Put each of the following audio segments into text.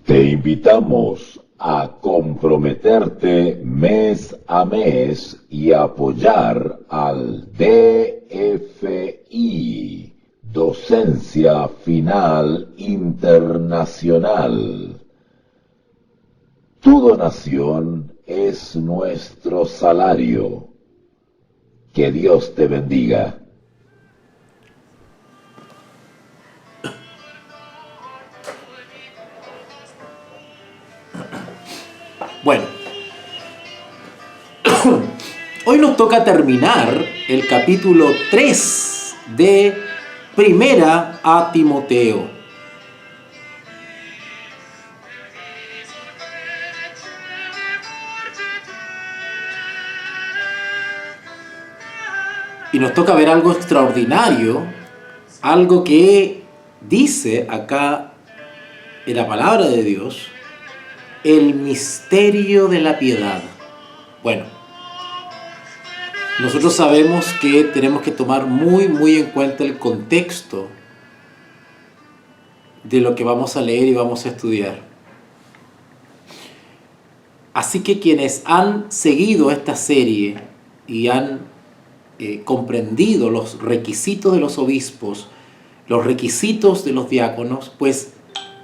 Te invitamos a comprometerte mes a mes y apoyar al DFI, Docencia Final Internacional. Tu donación es nuestro salario. Que Dios te bendiga. Bueno, hoy nos toca terminar el capítulo 3 de Primera a Timoteo. Y nos toca ver algo extraordinario, algo que dice acá en la palabra de Dios, el misterio de la piedad. Bueno, nosotros sabemos que tenemos que tomar muy en cuenta el contexto de lo que vamos a leer y vamos a estudiar. Así que quienes han seguido esta serie y han comprendido los requisitos de los obispos, los requisitos de los diáconos, pues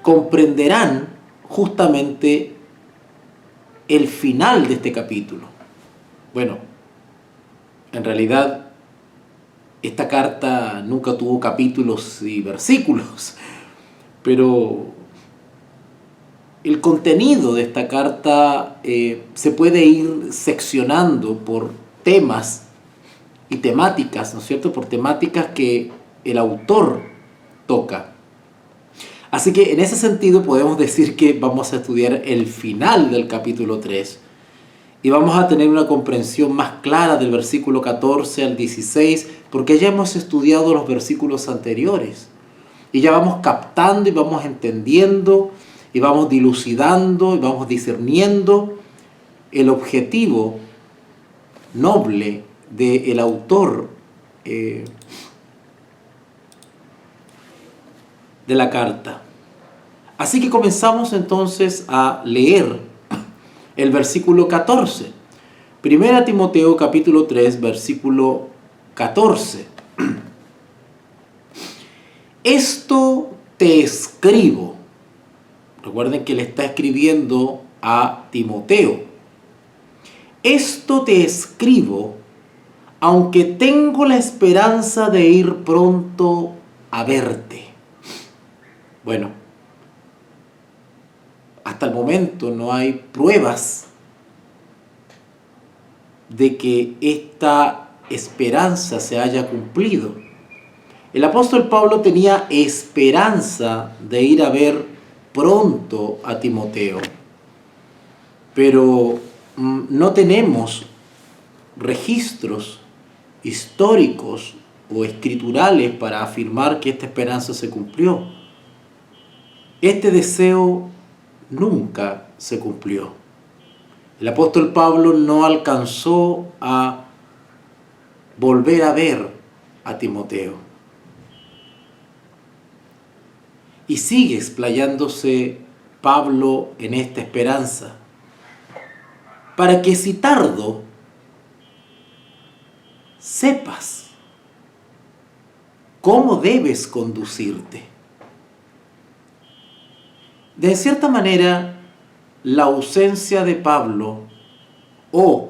comprenderán justamente el final de este capítulo. Bueno, en realidad esta carta nunca tuvo capítulos y versículos, pero el contenido de esta carta se puede ir seccionando por temas y temáticas, ¿no es cierto? Por temáticas que el autor toca. Así que en ese sentido podemos decir que vamos a estudiar el final del capítulo 3 y vamos a tener una comprensión más clara del versículo 14 al 16, porque ya hemos estudiado los versículos anteriores y ya vamos captando y vamos entendiendo y vamos dilucidando y vamos discerniendo el objetivo noble del autor de la carta. Así que comenzamos entonces a leer el versículo 14. Primera Timoteo capítulo 3, versículo 14. Esto te escribo. Recuerden que le está escribiendo a Timoteo. Esto te escribo, aunque tengo la esperanza de ir pronto a verte. Bueno, hasta el momento no hay pruebas de que esta esperanza se haya cumplido. El apóstol Pablo tenía esperanza de ir a ver pronto a Timoteo, pero no tenemos registros históricos o escriturales para afirmar que esta esperanza se cumplió. Este deseo nunca se cumplió. El apóstol Pablo no alcanzó a volver a ver a Timoteo. Y sigue explayándose Pablo en esta esperanza, para que si tardo, sepas cómo debes conducirte. De cierta manera, la ausencia de Pablo o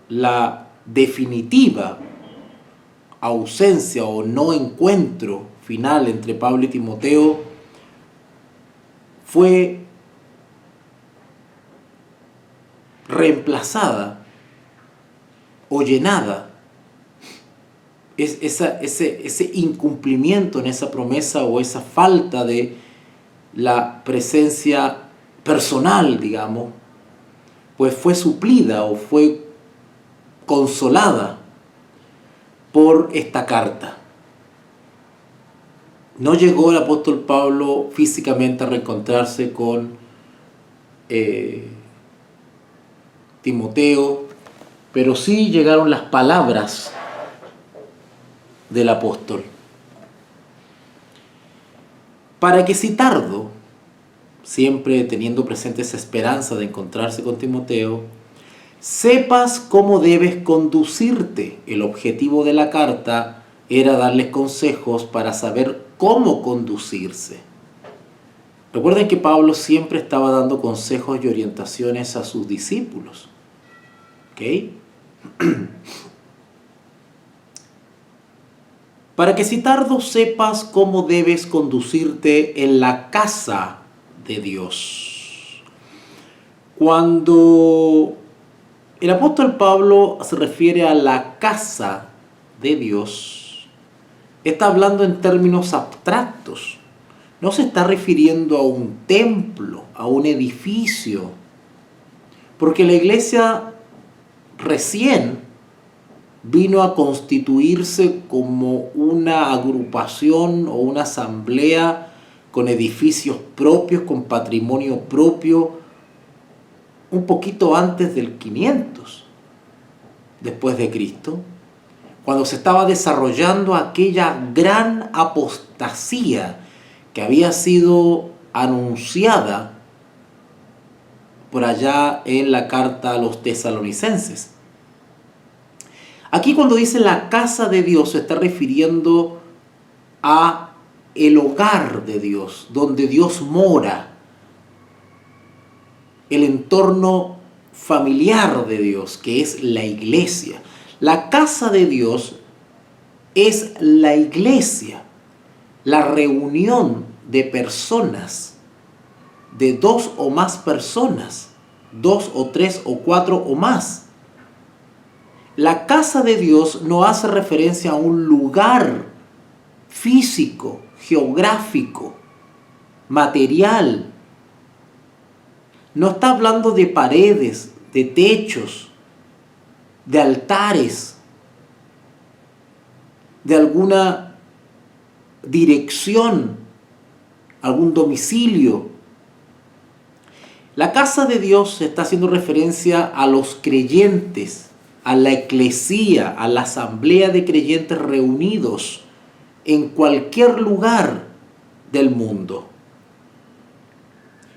la definitiva ausencia o no encuentro final entre Pablo y Timoteo fue reemplazada o llenada. Ese incumplimiento en esa promesa o esa falta de la presencia personal, digamos, pues fue suplida o fue consolada por esta carta. No llegó el apóstol Pablo físicamente a reencontrarse con Timoteo, pero sí llegaron las palabras del apóstol. Para que si tardo, siempre teniendo presente esa esperanza de encontrarse con Timoteo, sepas cómo debes conducirte. El objetivo de la carta era darles consejos para saber cómo conducirse. Recuerden que Pablo siempre estaba dando consejos y orientaciones a sus discípulos. ¿Ok? Para que si tardo sepas cómo debes conducirte en la casa de Dios. Cuando el apóstol Pablo se refiere a la casa de Dios, está hablando en términos abstractos. No se está refiriendo a un templo, a un edificio, porque la iglesia recién vino a constituirse como una agrupación o una asamblea con edificios propios, con patrimonio propio, un poquito antes del 500 después de Cristo, cuando se estaba desarrollando aquella gran apostasía que había sido anunciada por allá en la carta a los tesalonicenses. Aquí cuando dice la casa de Dios se está refiriendo a el hogar de Dios, donde Dios mora, el entorno familiar de Dios, que es la iglesia. La casa de Dios es la iglesia, la reunión de personas, de 2 o más personas, 2 o 3 o 4 o más. La casa de Dios no hace referencia a un lugar físico, geográfico, material. No está hablando de paredes, de techos, de altares, de alguna dirección, algún domicilio. La casa de Dios está haciendo referencia a los creyentes, a la eclesía, a la asamblea de creyentes reunidos en cualquier lugar del mundo.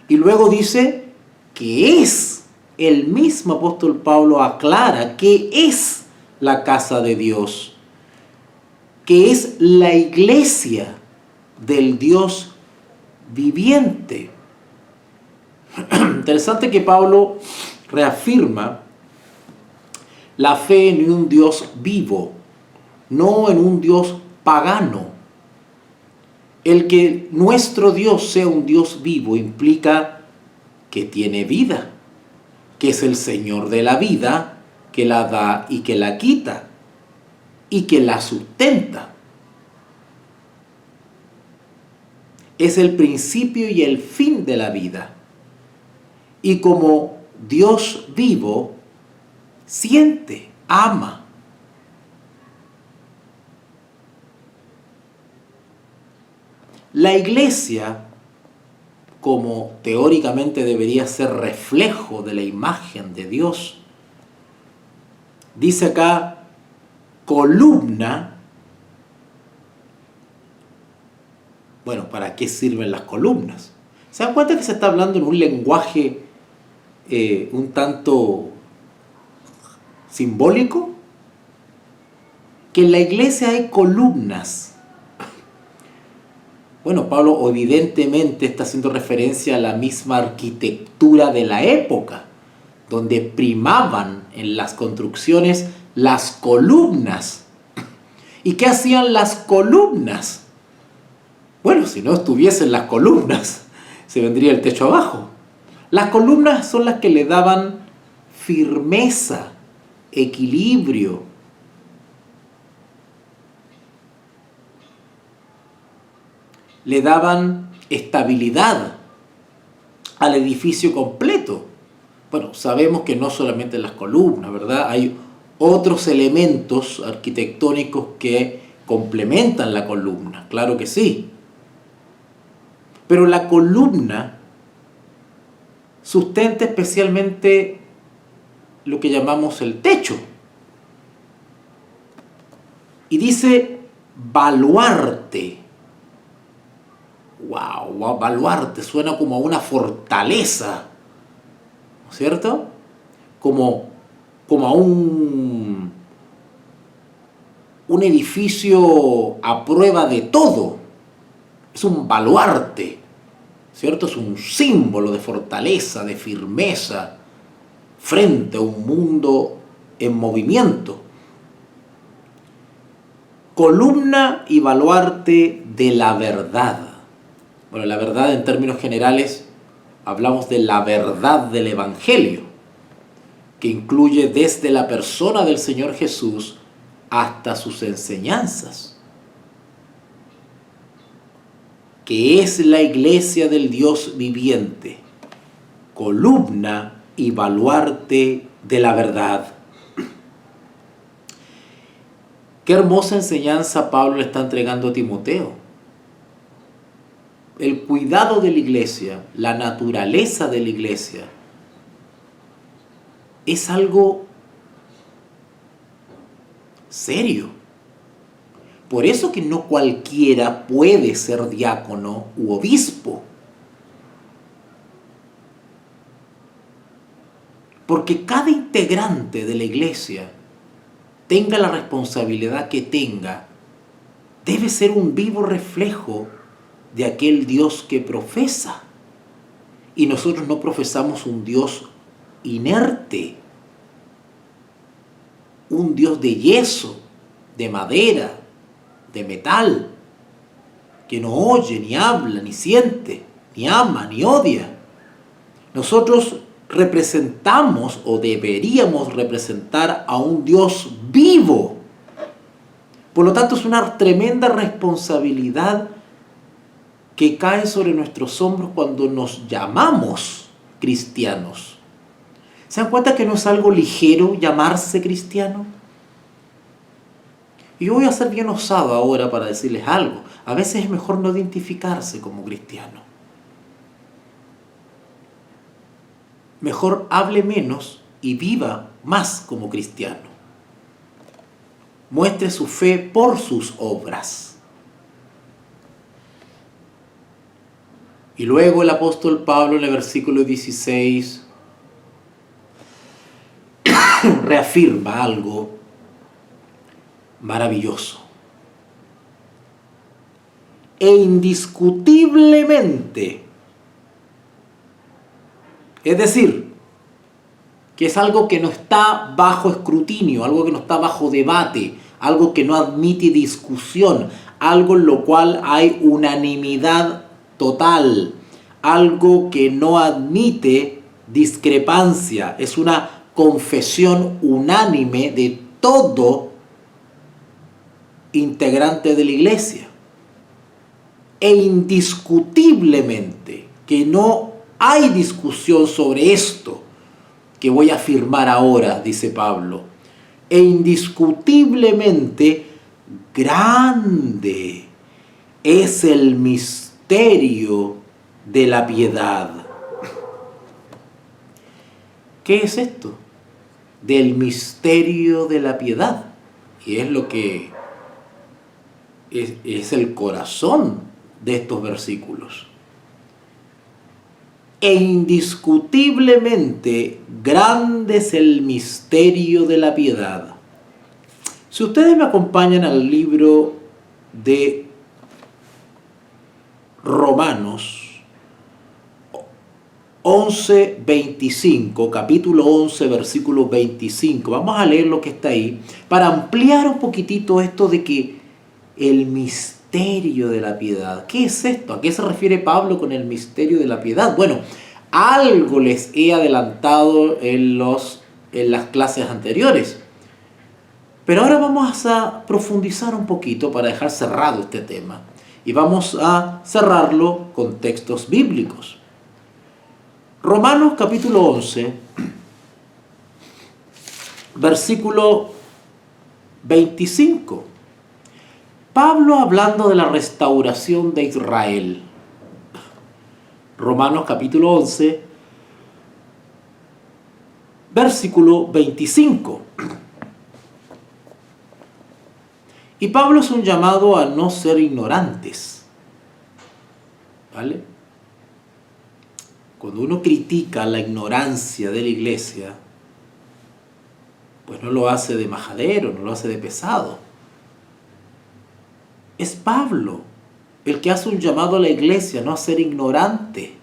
Y luego dice que es, el mismo apóstol Pablo aclara que es la casa de Dios, que es la iglesia del Dios viviente. Interesante que Pablo reafirma la fe en un Dios vivo, no en un Dios pagano. El que nuestro Dios sea un Dios vivo implica que tiene vida, que es el Señor de la vida, que la da y que la quita, y que la sustenta. Es el principio y el fin de la vida. Y como Dios vivo, siente, ama. La iglesia, como teóricamente debería ser reflejo de la imagen de Dios, dice acá columna. Bueno, ¿para qué sirven las columnas? ¿Se dan cuenta que se está hablando en un lenguaje un tanto simbólico? Que en la iglesia hay columnas. Bueno, Pablo evidentemente está haciendo referencia a la misma arquitectura de la época, donde primaban en las construcciones las columnas. ¿Y qué hacían las columnas? Bueno, si no estuviesen las columnas, se vendría el techo abajo. Las columnas son las que le daban firmeza, equilibrio. Le daban estabilidad al edificio completo. Bueno, sabemos que no solamente las columnas, ¿verdad? Hay otros elementos arquitectónicos que complementan la columna, claro que sí. Pero la columna sustenta especialmente lo que llamamos el techo. Y dice baluarte. wow, baluarte suena como a una fortaleza, ¿no es cierto? Como a un edificio a prueba de todo. Es un baluarte, ¿cierto? Es un símbolo de fortaleza, de firmeza, frente a un mundo en movimiento. Columna y baluarte de la verdad. Bueno, la verdad en términos generales hablamos de la verdad del Evangelio, que incluye desde la persona del Señor Jesús hasta sus enseñanzas, que es la iglesia del Dios viviente, columna y baluarte de la verdad. Qué hermosa enseñanza Pablo le está entregando a Timoteo. El cuidado de la iglesia, la naturaleza de la iglesia, es algo serio. Por eso que no cualquiera puede ser diácono u obispo. Porque cada integrante de la iglesia, tenga la responsabilidad que tenga, debe ser un vivo reflejo de aquel Dios que profesa. Y nosotros no profesamos un Dios inerte, un Dios de yeso, de madera, de metal, que no oye, ni habla, ni siente, ni ama, ni odia. Nosotros representamos o deberíamos representar a un Dios vivo. Por lo tanto, es una tremenda responsabilidad que cae sobre nuestros hombros cuando nos llamamos cristianos. ¿Se dan cuenta que no es algo ligero llamarse cristiano? Y yo voy a ser bien osado ahora para decirles algo. A veces es mejor no identificarse como cristiano. Mejor hable menos y viva más como cristiano. Muestre su fe por sus obras. Y luego el apóstol Pablo en el versículo 16 reafirma algo maravilloso. E indiscutiblemente, es decir, que es algo que no está bajo escrutinio, algo que no está bajo debate, algo que no admite discusión, algo en lo cual hay unanimidad total, algo que no admite discrepancia, es una confesión unánime de todo integrante de la iglesia. E indiscutiblemente, que no hay discusión sobre esto que voy a afirmar ahora, dice Pablo. E indiscutiblemente grande es el misterio de la piedad. ¿Qué es esto? Del misterio de la piedad. Y es lo que es el corazón de estos versículos. E indiscutiblemente grande es el misterio de la piedad. Si ustedes me acompañan al libro de Romanos 11:25, capítulo 11, versículo 25, vamos a leer lo que está ahí para ampliar un poquitito esto de que el misterio de la piedad. ¿Qué es esto? ¿A qué se refiere Pablo con el misterio de la piedad? Bueno, algo les he adelantado en las clases anteriores. Pero ahora vamos a profundizar un poquito para dejar cerrado este tema. Y vamos a cerrarlo con textos bíblicos. Romanos capítulo 11, versículo 25. Pablo hablando de la restauración de Israel. Romanos capítulo 11, versículo 25. Y Pablo es un llamado a no ser ignorantes. ¿vale? Cuando uno critica la ignorancia de la iglesia, pues no lo hace de majadero, no lo hace de pesado. Es Pablo el que hace un llamado a la iglesia no a ser ignorante.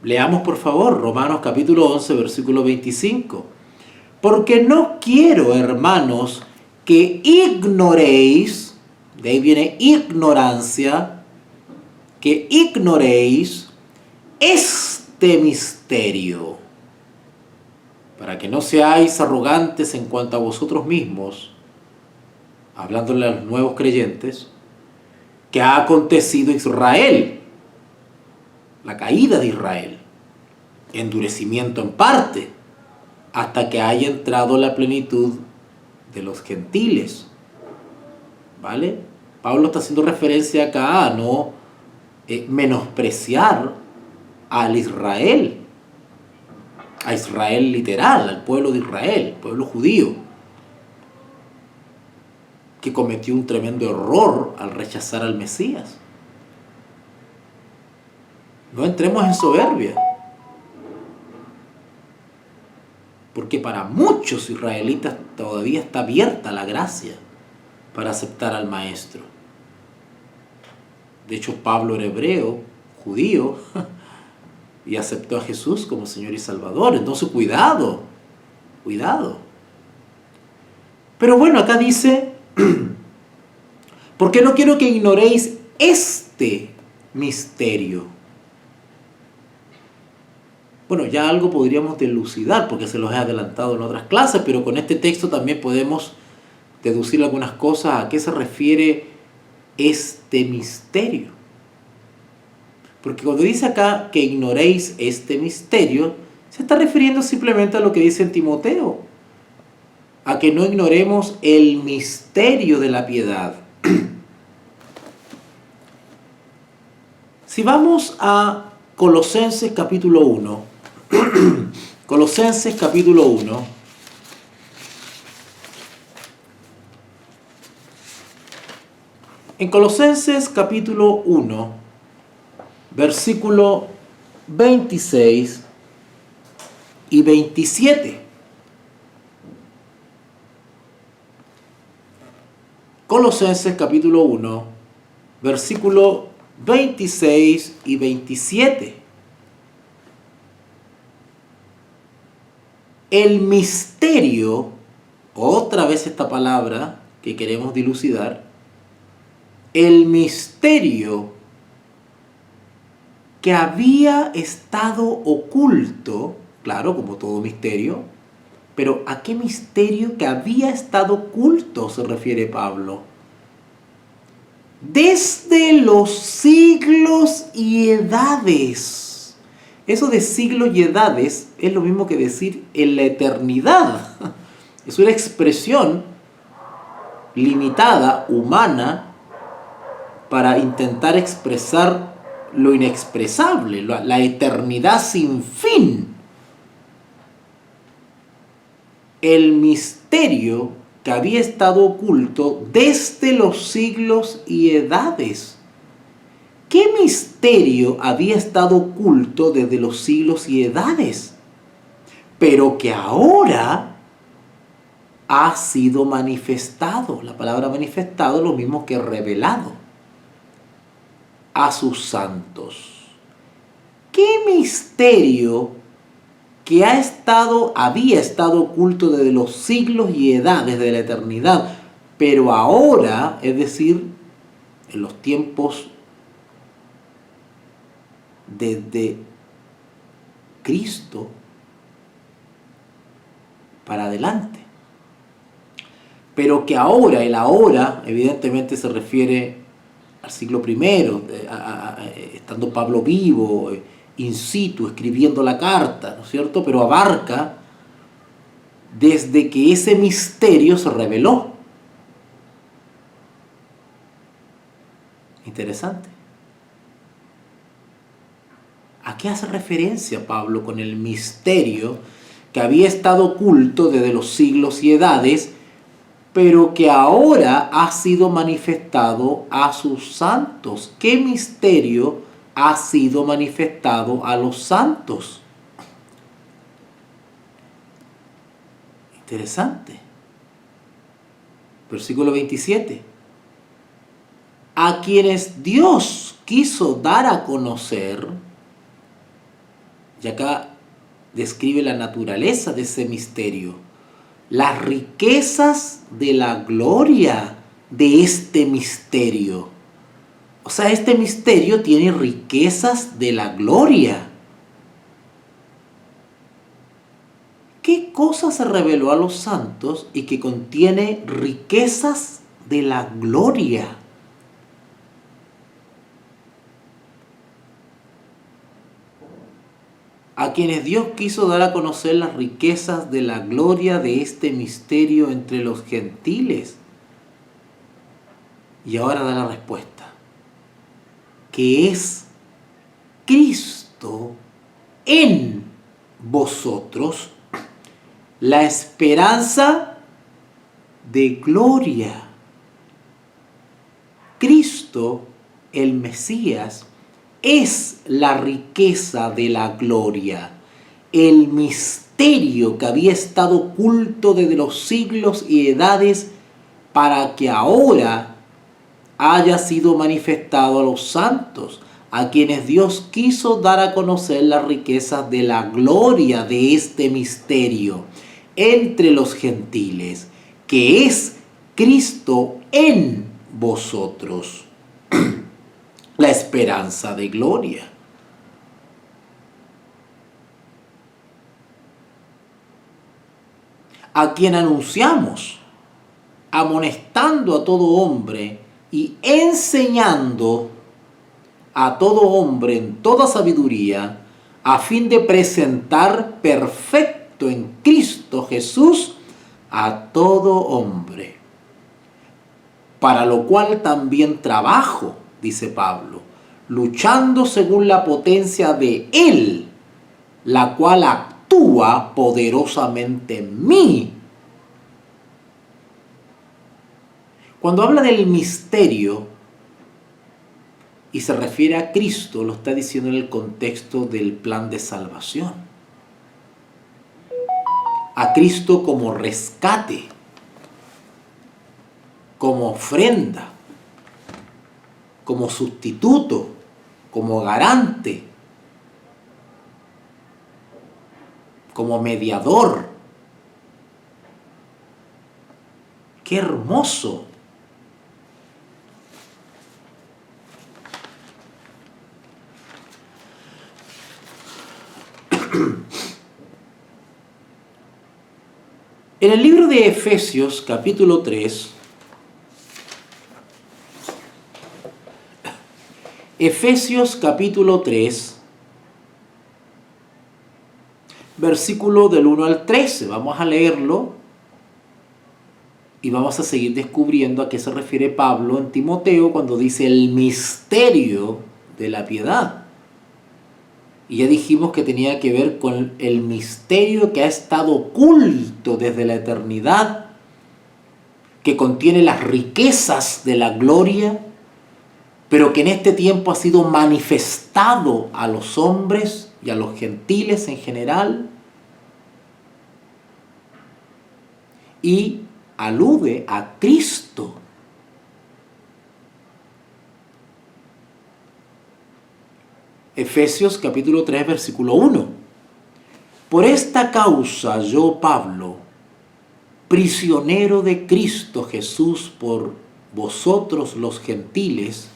Leamos por favor Romanos capítulo 11, versículo 25. Porque no quiero, hermanos, que ignoréis, de ahí viene ignorancia, que ignoréis este misterio, para que no seáis arrogantes en cuanto a vosotros mismos, hablándole a los nuevos creyentes, que ha acontecido Israel, la caída de Israel, endurecimiento en parte, hasta que haya entrado la plenitud de los gentiles. ¿Vale? Pablo está haciendo referencia acá a no menospreciar al Israel, a Israel literal, al pueblo de Israel, pueblo judío, que cometió un tremendo error al rechazar al Mesías. No entremos en soberbia, porque para muchos israelitas todavía está abierta la gracia para aceptar al Maestro. De hecho, Pablo era hebreo, judío, y aceptó a Jesús como Señor y Salvador. Entonces, cuidado, cuidado. Pero bueno, acá dice, porque no quiero que ignoréis este misterio. Bueno, ya algo podríamos dilucidar porque se los he adelantado en otras clases, pero con este texto también podemos deducir algunas cosas a qué se refiere este misterio. Porque cuando dice acá que ignoréis este misterio, se está refiriendo simplemente a lo que dice en Timoteo, a que no ignoremos el misterio de la piedad. Si vamos a Colosenses capítulo 1, Colosenses capítulo 1, en Colosenses capítulo 1, versículo 26 y 27. Colosenses capítulo 1, versículo 26 y 27. El misterio, otra vez esta palabra que queremos dilucidar, el misterio que había estado oculto, claro, como todo misterio, pero ¿a qué misterio que había estado oculto se refiere Pablo? Desde los siglos y edades. Eso de siglos y edades es lo mismo que decir en la eternidad. Es una expresión limitada, humana, para intentar expresar lo inexpresable, la eternidad sin fin. El misterio que había estado oculto desde los siglos y edades. ¿Qué misterio había estado oculto desde los siglos y edades? Pero que ahora ha sido manifestado. La palabra manifestado es lo mismo que revelado a sus santos. ¿Qué misterio que había estado oculto desde los siglos y edades de la eternidad, pero ahora, es decir, en los tiempos desde Cristo para adelante? Pero que ahora, el ahora, evidentemente se refiere al siglo I, estando Pablo vivo, in situ, escribiendo la carta, ¿no es cierto? Pero abarca desde que ese misterio se reveló. Interesante. ¿A qué hace referencia Pablo con el misterio que había estado oculto desde los siglos y edades, pero que ahora ha sido manifestado a sus santos. ¿Qué misterio ha sido manifestado a los santos? Interesante. Versículo 27. A quienes Dios quiso dar a conocer, y acá describe la naturaleza de ese misterio, las riquezas de la gloria de este misterio. O sea, este misterio tiene riquezas de la gloria. ¿Qué cosa se reveló a los santos y que contiene riquezas de la gloria? A quienes Dios quiso dar a conocer las riquezas de la gloria de este misterio entre los gentiles. Y ahora da la respuesta, que es Cristo en vosotros, la esperanza de gloria. Cristo, el Mesías, es la riqueza de la gloria, el misterio que había estado oculto desde los siglos y edades para que ahora haya sido manifestado a los santos, a quienes Dios quiso dar a conocer las riquezas de la gloria de este misterio entre los gentiles, que es Cristo en vosotros, la esperanza de gloria. A quien anunciamos, amonestando a todo hombre y enseñando a todo hombre en toda sabiduría, a fin de presentar perfecto en Cristo Jesús a todo hombre. Para lo cual también trabajo, dice Pablo, luchando según la potencia de Él, la cual actúa poderosamente en mí. Cuando habla del misterio y se refiere a Cristo, lo está diciendo en el contexto del plan de salvación. A Cristo como rescate, como ofrenda, como sustituto, como garante, como mediador. ¡Qué hermoso! En el libro de Efesios, capítulo 3, Efesios capítulo 3, versículo del 1 al 13. Vamos a leerlo y vamos a seguir descubriendo a qué se refiere Pablo en Timoteo cuando dice el misterio de la piedad. Y ya dijimos que tenía que ver con el misterio que ha estado oculto desde la eternidad, que contiene las riquezas de la gloria, pero que en este tiempo ha sido manifestado a los hombres y a los gentiles en general, y alude a Cristo. Efesios capítulo 3, versículo 1. Por esta causa yo, Pablo, prisionero de Cristo Jesús por vosotros los gentiles,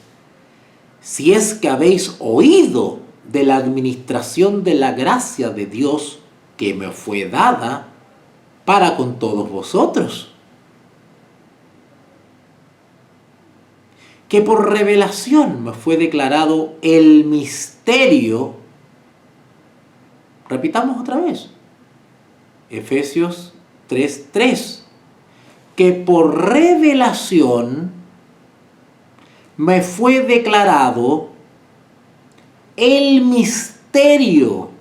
si es que habéis oído de la administración de la gracia de Dios que me fue dada para con todos vosotros, que por revelación me fue declarado el misterio. Repitamos otra vez. Efesios 3:3. Que por revelación me fue declarado el misterio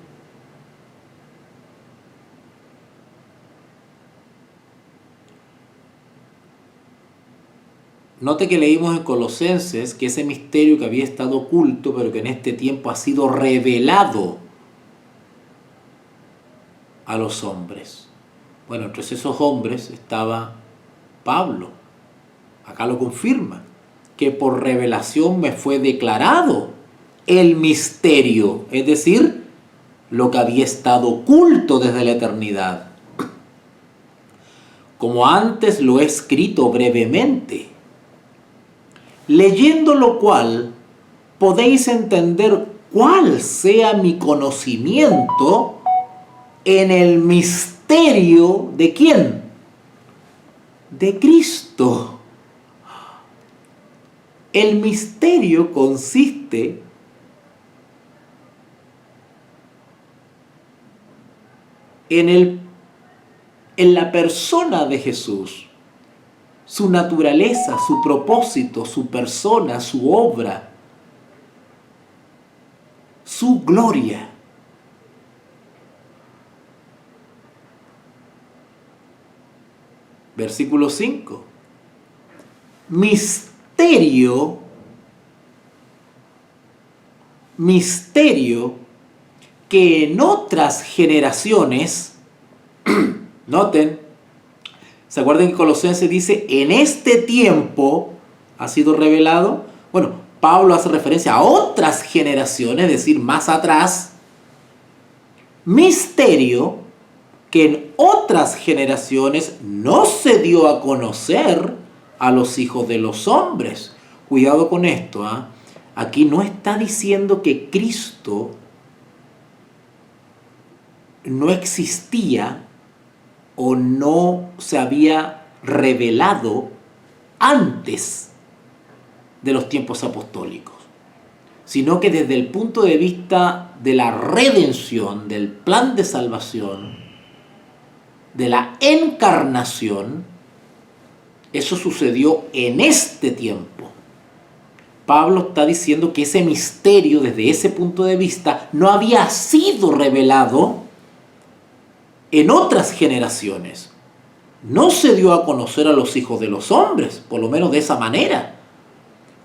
Note que leímos en Colosenses que ese misterio que había estado oculto, pero que en este tiempo ha sido revelado a los hombres. Bueno, entre esos hombres estaba Pablo. Acá lo confirma, que por revelación me fue declarado el misterio, es decir, lo que había estado oculto desde la eternidad. Como antes lo he escrito brevemente, leyendo lo cual podéis entender cuál sea mi conocimiento en el misterio ¿de quién? De Cristo. El misterio consiste en la persona de Jesús, su naturaleza, su propósito, su persona, su obra, su gloria. Versículo 5. Misterio que en otras generaciones, noten, ¿se acuerdan que Colosenses dice, en este tiempo ha sido revelado? Bueno, Pablo hace referencia a otras generaciones, es decir, más atrás. Misterio que en otras generaciones no se dio a conocer a los hijos de los hombres. Cuidado con esto, ¿eh? Aquí no está diciendo que Cristo no existía o no se había revelado antes de los tiempos apostólicos, sino que desde el punto de vista de la redención, del plan de salvación, de la encarnación, eso sucedió en este tiempo. Pablo está diciendo que ese misterio, desde ese punto de vista, no había sido revelado en otras generaciones. No se dio a conocer a los hijos de los hombres, por lo menos de esa manera,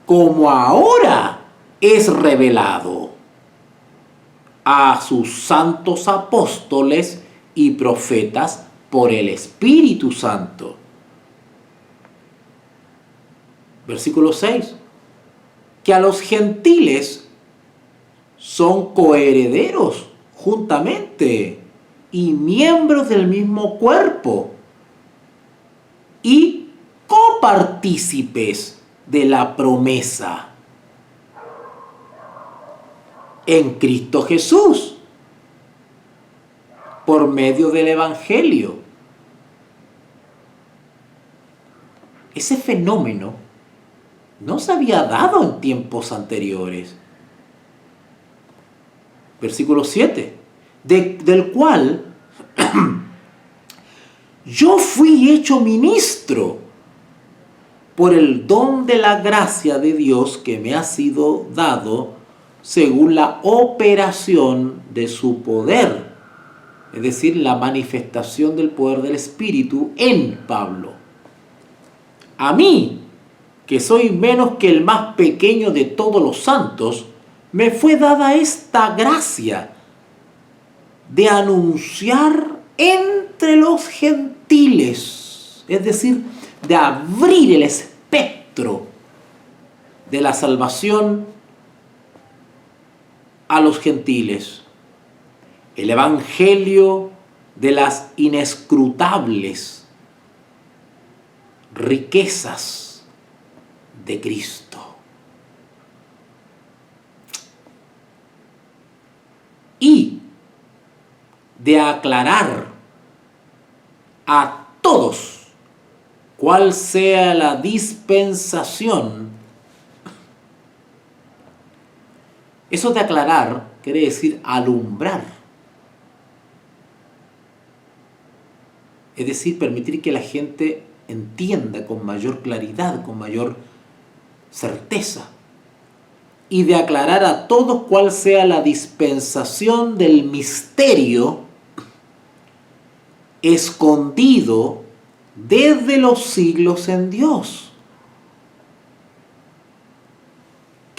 como ahora es revelado a sus santos apóstoles y profetas por el Espíritu Santo. Versículo 6. Que a los gentiles son coherederos juntamente y miembros del mismo cuerpo y copartícipes de la promesa en Cristo Jesús por medio del Evangelio. Ese fenómeno no se había dado en tiempos anteriores. Versículo 7. Del cual yo fui hecho ministro por el don de la gracia de Dios que me ha sido dado según la operación de su poder, es decir, la manifestación del poder del Espíritu en Pablo. A mí, que soy menos que el más pequeño de todos los santos, me fue dada esta gracia de anunciar entre los gentiles, es decir, de abrir el espectro de la salvación a los gentiles, el evangelio de las inescrutables riquezas de Cristo. Y de aclarar a todos cuál sea la dispensación. Eso de aclarar quiere decir alumbrar. Es decir, permitir que la gente entienda con mayor claridad, con mayor certeza. Y de aclarar a todos cuál sea la dispensación del misterio escondido desde los siglos en Dios,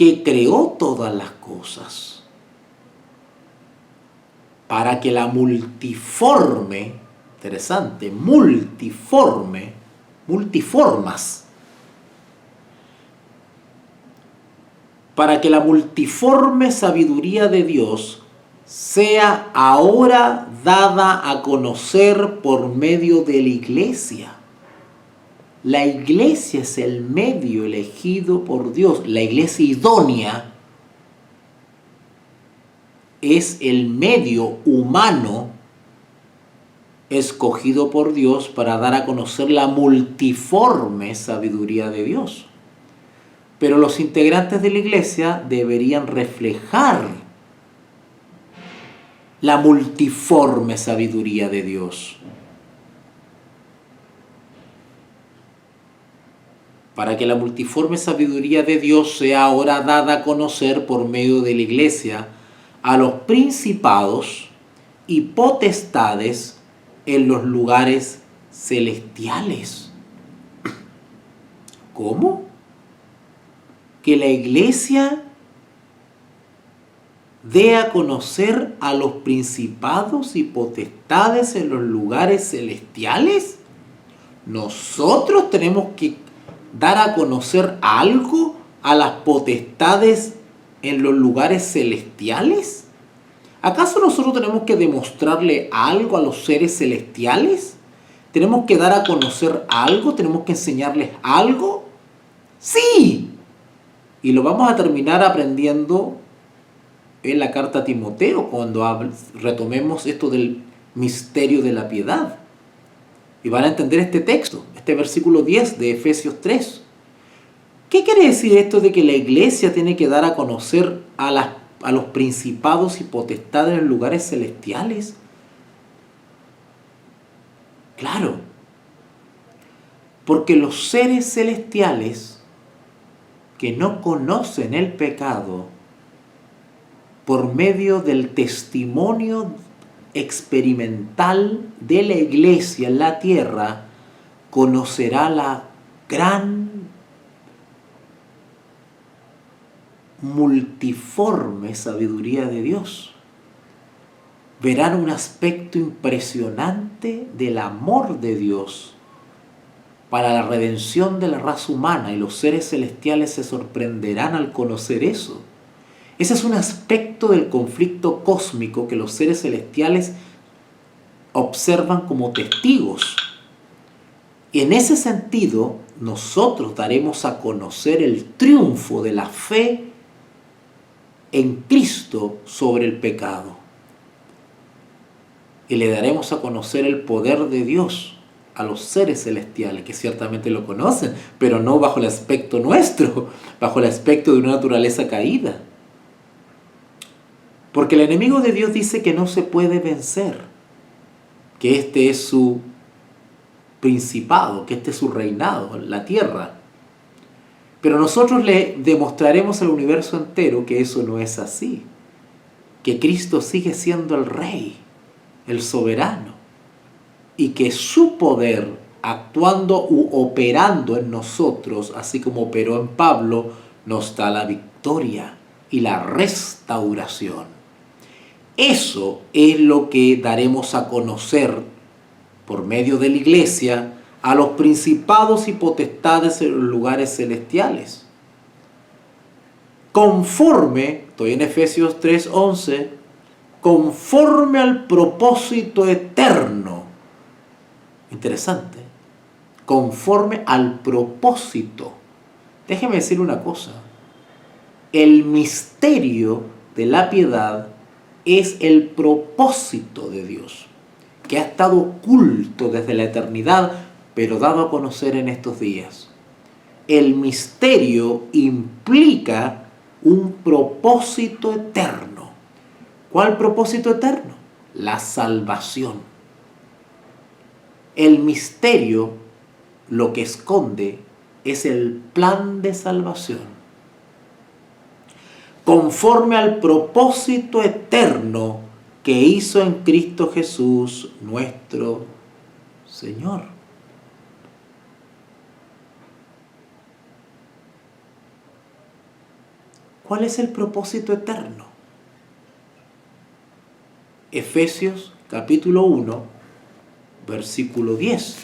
que creó todas las cosas, para que la multiforme, interesante, multiformas, para que la multiforme sabiduría de Dios sea ahora dada a conocer por medio de la iglesia. La iglesia es el medio elegido por Dios. La iglesia idónea es el medio humano escogido por Dios para dar a conocer la multiforme sabiduría de Dios. Pero los integrantes de la iglesia deberían reflejar la multiforme sabiduría de Dios. Para que la multiforme sabiduría de Dios sea ahora dada a conocer por medio de la iglesia a los principados y potestades en los lugares celestiales. ¿Cómo? Que la iglesia dé a conocer a los principados y potestades en los lugares celestiales. Nosotros tenemos que dar a conocer algo a las potestades en los lugares celestiales. ¿Acaso nosotros tenemos que demostrarle algo a los seres celestiales? ¿Tenemos que dar a conocer algo? ¿Tenemos que enseñarles algo? ¡Sí! Y lo vamos a terminar aprendiendo en la carta a Timoteo, cuando retomemos esto del misterio de la piedad. Y van a entender este texto, este versículo 10 de Efesios 3. ¿Qué quiere decir esto de que la iglesia tiene que dar a conocer a los principados y potestades en lugares celestiales? Claro, porque los seres celestiales que no conocen el pecado, por medio del testimonio experimental de la iglesia en la tierra, conocerá la gran multiforme sabiduría de Dios. Verán un aspecto impresionante del amor de Dios para la redención de la raza humana, y los seres celestiales se sorprenderán al conocer eso. Ese es un aspecto del conflicto cósmico que los seres celestiales observan como testigos. Y en ese sentido, nosotros daremos a conocer el triunfo de la fe en Cristo sobre el pecado. Y le daremos a conocer el poder de Dios a los seres celestiales, que ciertamente lo conocen, pero no bajo el aspecto nuestro, bajo el aspecto de una naturaleza caída. Porque el enemigo de Dios dice que no se puede vencer, que este es su principado, que este es su reinado en la tierra. Pero nosotros le demostraremos al universo entero que eso no es así, que Cristo sigue siendo el Rey, el soberano, y que su poder, actuando u operando en nosotros, así como operó en Pablo, nos da la victoria y la restauración. Eso es lo que daremos a conocer por medio de la iglesia a los principados y potestades en los lugares celestiales. Conforme, estoy en Efesios 3:11, conforme al propósito eterno. Interesante. Conforme al propósito. Déjeme decir una cosa. El misterio de la piedad es el propósito de Dios, que ha estado oculto desde la eternidad, pero dado a conocer en estos días. El misterio implica un propósito eterno. ¿Cuál propósito eterno? La salvación. El misterio lo que esconde es el plan de salvación, conforme al propósito eterno que hizo en Cristo Jesús nuestro Señor. ¿Cuál es el propósito eterno? Efesios capítulo 1, versículo 10.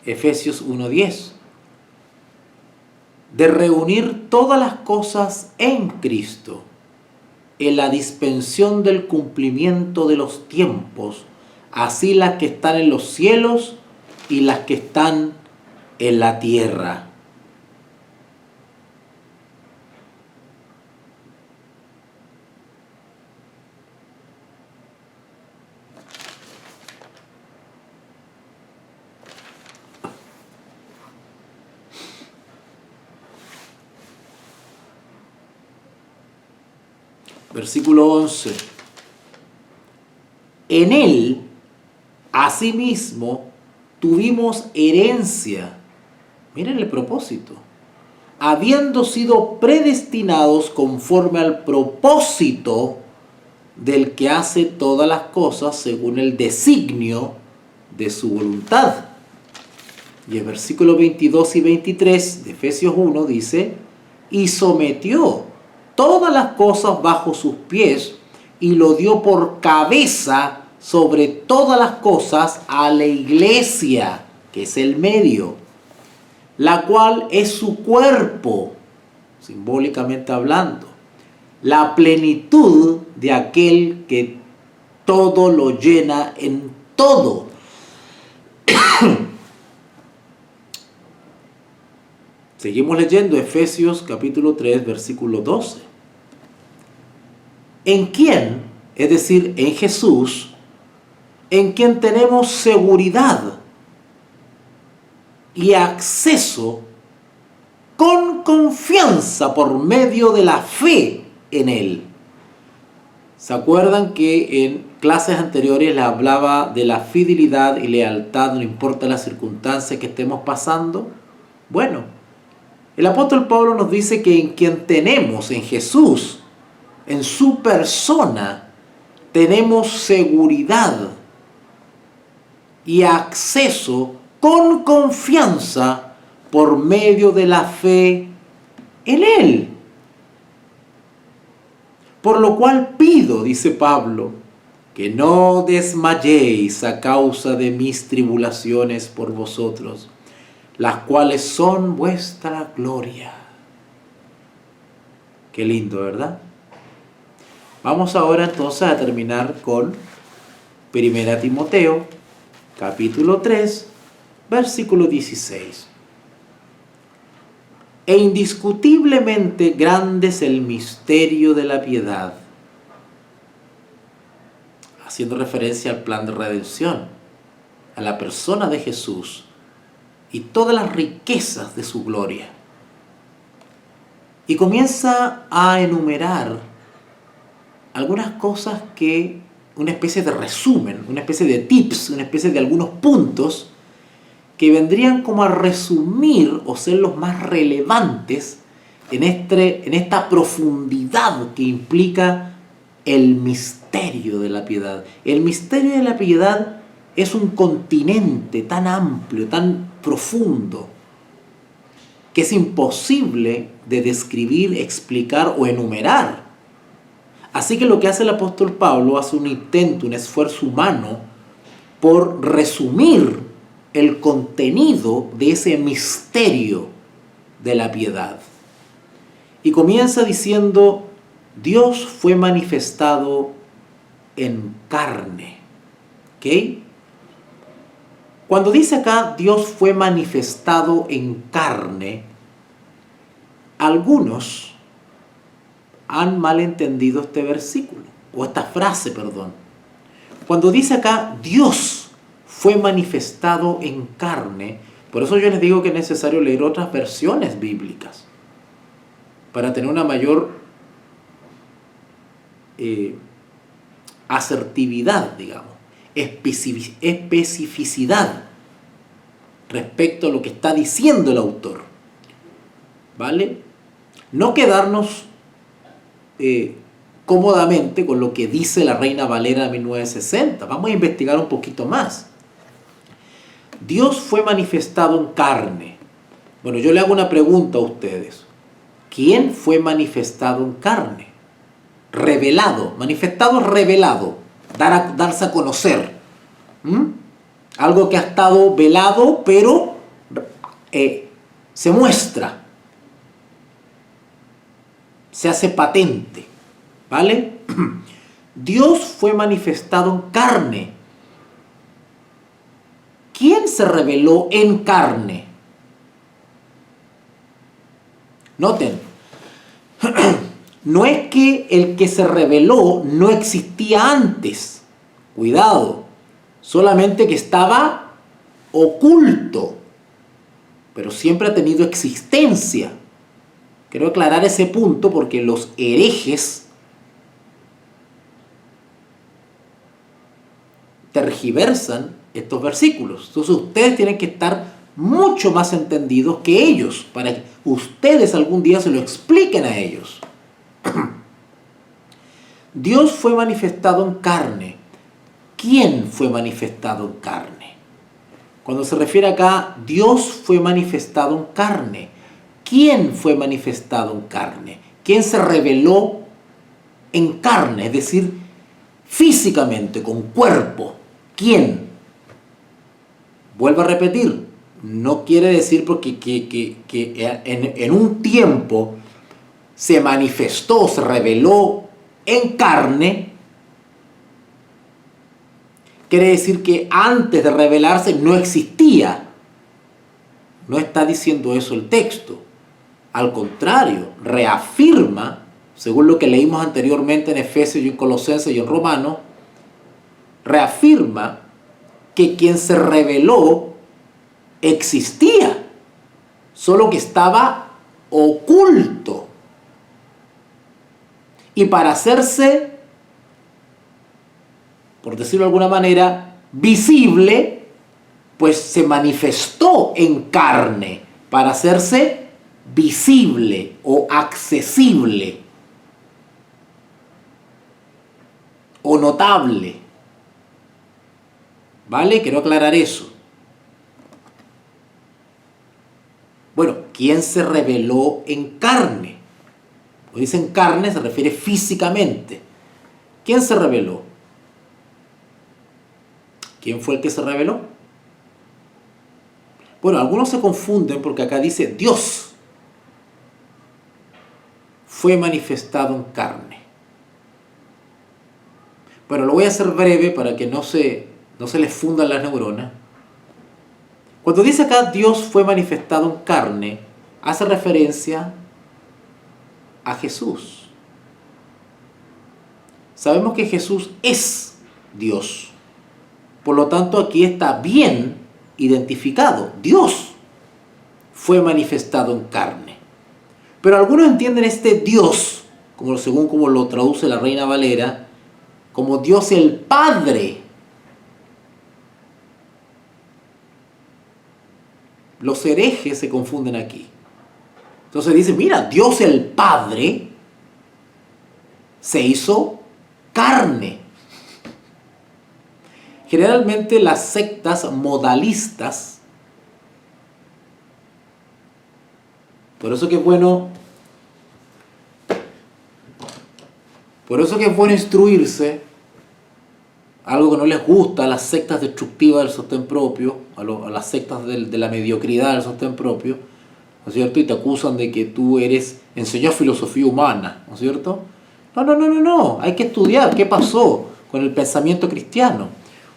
Efesios 1:10. De reunir todas las cosas en Cristo, en la dispensación del cumplimiento de los tiempos, así las que están en los cielos y las que están en la tierra. Versículo 11. En él, asimismo, tuvimos herencia. Miren el propósito. Habiendo sido predestinados conforme al propósito del que hace todas las cosas según el designio de su voluntad. Y el versículo 22 y 23 de Efesios 1 dice, y sometió todas las cosas bajo sus pies y lo dio por cabeza sobre todas las cosas a la iglesia, que es el medio, la cual es su cuerpo, simbólicamente hablando, la plenitud de aquel que todo lo llena en todo. Seguimos leyendo Efesios capítulo 3, versículo 12. En quien, es decir, en Jesús, en quien tenemos seguridad y acceso con confianza por medio de la fe en Él. ¿Se acuerdan que en clases anteriores les hablaba de la fidelidad y lealtad, no importa las circunstancias que estemos pasando? Bueno, el apóstol Pablo nos dice que en quien tenemos, en Jesús, en su persona, tenemos seguridad y acceso con confianza por medio de la fe en Él. Por lo cual pido, dice Pablo, que no desmayéis a causa de mis tribulaciones por vosotros, las cuales son vuestra gloria. Qué lindo, ¿verdad? Vamos ahora entonces a terminar con 1 Timoteo, capítulo 3, versículo 16. E indiscutiblemente grande es el misterio de la piedad, haciendo referencia al plan de redención, a la persona de Jesús y todas las riquezas de su gloria. Y comienza a enumerar algunas cosas que, una especie de resumen, una especie de tips, una especie de algunos puntos que vendrían como a resumir o ser los más relevantes en esta profundidad que implica el misterio de la piedad. El misterio de la piedad es un continente tan amplio, tan profundo, que es imposible de describir, explicar o enumerar. Así que lo que hace el apóstol Pablo hace un intento, un esfuerzo humano por resumir el contenido de ese misterio de la piedad. Y comienza diciendo, Dios fue manifestado en carne. ¿Ok? Cuando dice acá, Dios fue manifestado en carne, algunos han malentendido este versículo, o esta frase, perdón. Cuando dice acá, Dios fue manifestado en carne, por eso yo les digo que es necesario leer otras versiones bíblicas, para tener una mayor asertividad, digamos, especificidad respecto a lo que está diciendo el autor, ¿vale? No quedarnos cómodamente con lo que dice la Reina Valera de 1960. Vamos a investigar un poquito más. Dios fue manifestado en carne. Bueno, yo le hago una pregunta a ustedes. ¿quién fue manifestado en carne? Revelado. Manifestado es revelado. Darse a conocer. Algo que ha estado velado, pero se muestra. Se hace patente. ¿Vale? Dios fue manifestado en carne. ¿Quién se reveló en carne? Noten, no es que el que se reveló no existía antes. Cuidado, solamente que estaba oculto, pero siempre ha tenido existencia. Quiero aclarar ese punto porque los herejes tergiversan estos versículos. Entonces ustedes tienen que estar mucho más entendidos que ellos para que ustedes algún día se lo expliquen a ellos. Dios fue manifestado en carne. ¿Quién fue manifestado en carne? Cuando se refiere acá, Dios fue manifestado en carne. ¿Quién fue manifestado en carne? ¿Quién se reveló en carne? Es decir, físicamente, con cuerpo. ¿Quién? Vuelvo a repetir, no quiere decir porque que en un tiempo se manifestó, se reveló en carne, quiere decir que antes de revelarse no existía. No está diciendo eso el texto. Al contrario, reafirma, según lo que leímos anteriormente en Efesios y en Colosenses y en Romanos, reafirma que quien se reveló existía, solo que estaba oculto. Y para hacerse, por decirlo de alguna manera, visible, pues se manifestó en carne para hacerse visible o accesible o notable. ¿Vale? Quiero aclarar eso. Bueno, ¿quién se reveló en carne? Cuando dicen carne se refiere físicamente. ¿Quién se reveló? ¿Quién fue el que se reveló? Bueno, algunos se confunden porque acá dice Dios fue manifestado en carne. Pero lo voy a hacer breve para que no se les fundan las neuronas. Cuando dice acá Dios fue manifestado en carne, hace referencia a Jesús. Sabemos que Jesús es Dios. Por lo tanto, aquí está bien identificado. Dios fue manifestado en carne. Pero algunos entienden este Dios, según como lo traduce la Reina Valera, como Dios el Padre. Los herejes se confunden aquí. Entonces dicen, mira, Dios el Padre se hizo carne. Generalmente las sectas modalistas, por eso que es bueno instruirse, algo que no les gusta a las sectas destructivas del sostén propio, a las sectas de la mediocridad del sostén propio, ¿no es cierto? Y te acusan de que tú enseñás filosofía humana, ¿no es cierto? No, hay que estudiar qué pasó con el pensamiento cristiano.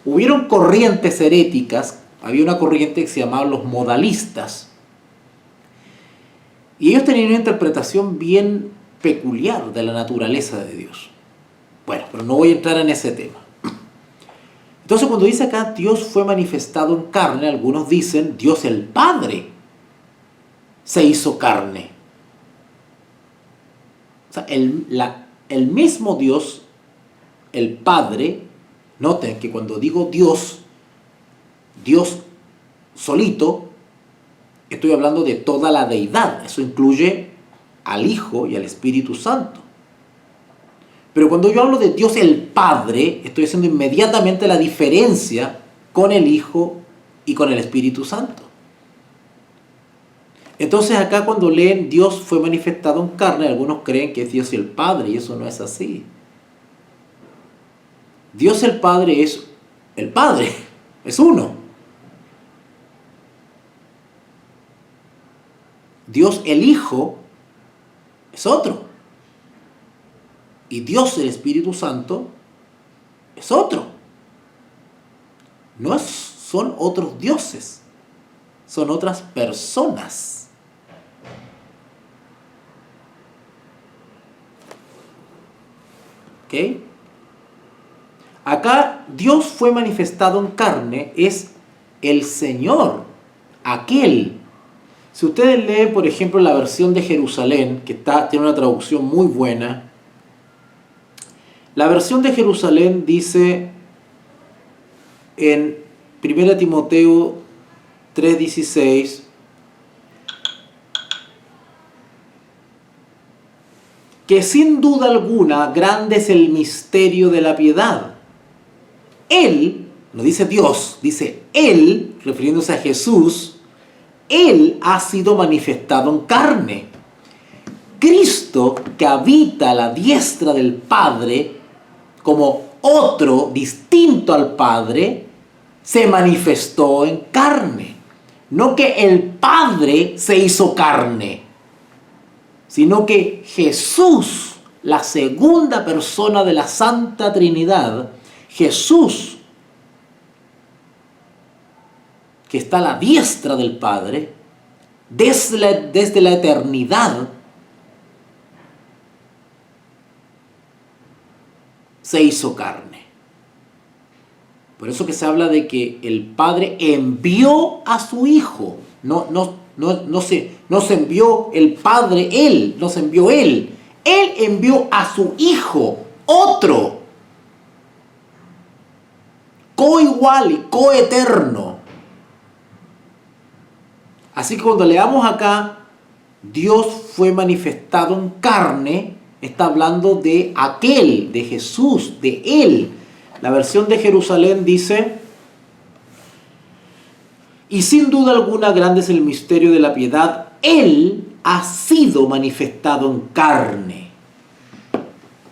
Hubieron corrientes heréticas, había una corriente que se llamaba los modalistas, y ellos tenían una interpretación bien peculiar de la naturaleza de Dios. Bueno, pero no voy a entrar en ese tema. Entonces cuando dice acá Dios fue manifestado en carne, algunos dicen Dios el Padre se hizo carne. O sea, el mismo Dios, el Padre, noten que cuando digo Dios solito, estoy hablando de toda la deidad. Eso incluye al Hijo y al Espíritu Santo. Pero cuando yo hablo de Dios el Padre, estoy haciendo inmediatamente la diferencia con el Hijo y con el Espíritu Santo. Entonces acá cuando leen Dios fue manifestado en carne, algunos creen que es Dios el Padre, y eso no es así. Dios el Padre, es uno. Dios el Hijo es otro. Y Dios el Espíritu Santo es otro. Son otros dioses, son otras personas. ¿Ok? Acá Dios fue manifestado en carne, es el Señor, aquel. Si ustedes leen, por ejemplo, la versión de Jerusalén, que tiene una traducción muy buena, la versión de Jerusalén dice en 1 Timoteo 3:16, que sin duda alguna grande es el misterio de la piedad. Él, no dice Dios, dice Él, refiriéndose a Jesús, Él ha sido manifestado en carne. Cristo, que habita a la diestra del Padre, como otro distinto al Padre, se manifestó en carne. No que el Padre se hizo carne, sino que Jesús, la segunda persona de la Santa Trinidad, Jesús, que está a la diestra del Padre, desde la eternidad, se hizo carne. Por eso que se habla de que el Padre envió a su Hijo. No se envió el Padre, Él, no se envió Él. Él envió a su Hijo, otro, coigual y coeterno. Así que cuando leamos acá, Dios fue manifestado en carne, está hablando de aquel, de Jesús, de Él. La versión de Jerusalén dice, y sin duda alguna grande es el misterio de la piedad, Él ha sido manifestado en carne.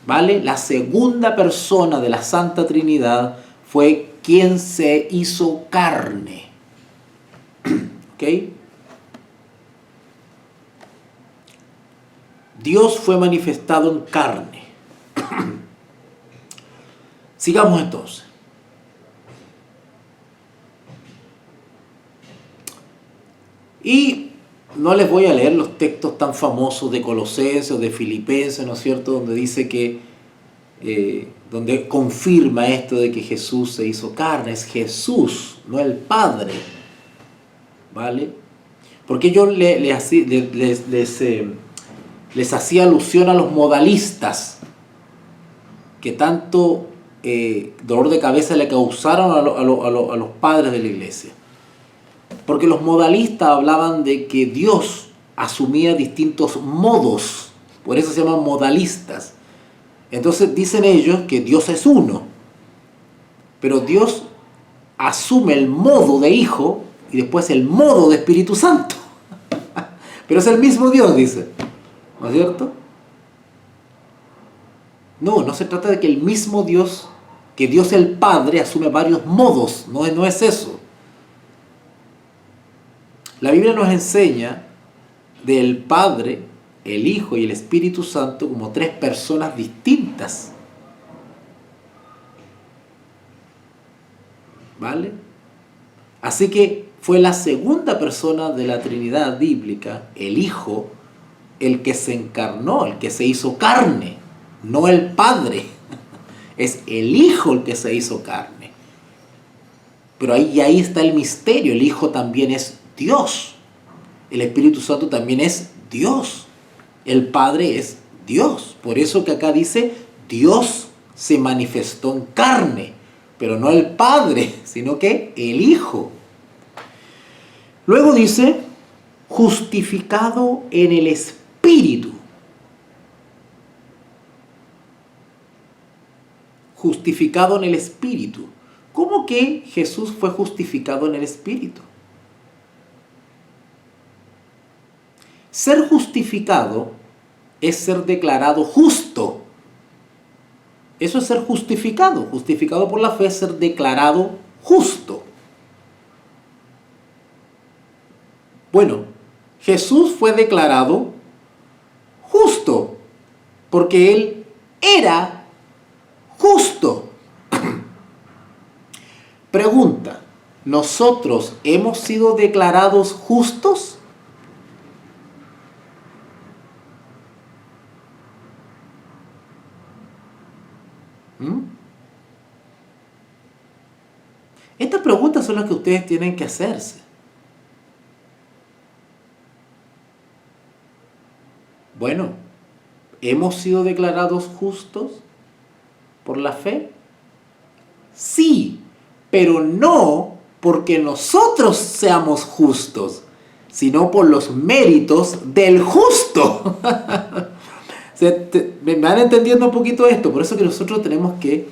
¿Vale? La segunda persona de la Santa Trinidad fue quien se hizo carne. ¿Ok? Dios fue manifestado en carne. Sigamos entonces. Y no les voy a leer los textos tan famosos de Colosenses o de Filipenses, ¿no es cierto?, donde dice que, donde confirma esto de que Jesús se hizo carne. Es Jesús, no el Padre. ¿Vale? Porque yo les hacía alusión a los modalistas, que tanto dolor de cabeza le causaron a los padres de la iglesia. Porque los modalistas hablaban de que Dios asumía distintos modos, por eso se llaman modalistas. Entonces dicen ellos que Dios es uno, pero Dios asume el modo de Hijo y después el modo de Espíritu Santo. Pero es el mismo Dios, dice. ¿No es cierto? No se trata de que el mismo Dios, que Dios el Padre asume varios modos, no es eso. La Biblia nos enseña del Padre, el Hijo y el Espíritu Santo como tres personas distintas. ¿Vale? Así que fue la segunda persona de la Trinidad bíblica, el Hijo, el que se encarnó, el que se hizo carne, no el Padre. Es el Hijo el que se hizo carne. Pero ahí está el misterio. El Hijo también es Dios. El Espíritu Santo también es Dios. El Padre es Dios. Por eso que acá dice, Dios se manifestó en carne. Pero no el Padre, sino que el Hijo. Luego dice, justificado en el Espíritu. Justificado en el Espíritu. ¿Cómo que Jesús fue justificado en el Espíritu? Ser justificado es ser declarado justo. Eso es ser justificado. Justificado por la fe es ser declarado justo. Bueno, Jesús fue declarado justo porque Él era justo. Pregunta, ¿nosotros hemos sido declarados justos? Estas preguntas son las que ustedes tienen que hacerse. Bueno, ¿hemos sido declarados justos por la fe? Sí, pero no porque nosotros seamos justos, sino por los méritos del justo. ¿Me van entendiendo un poquito esto? Por eso que nosotros tenemos que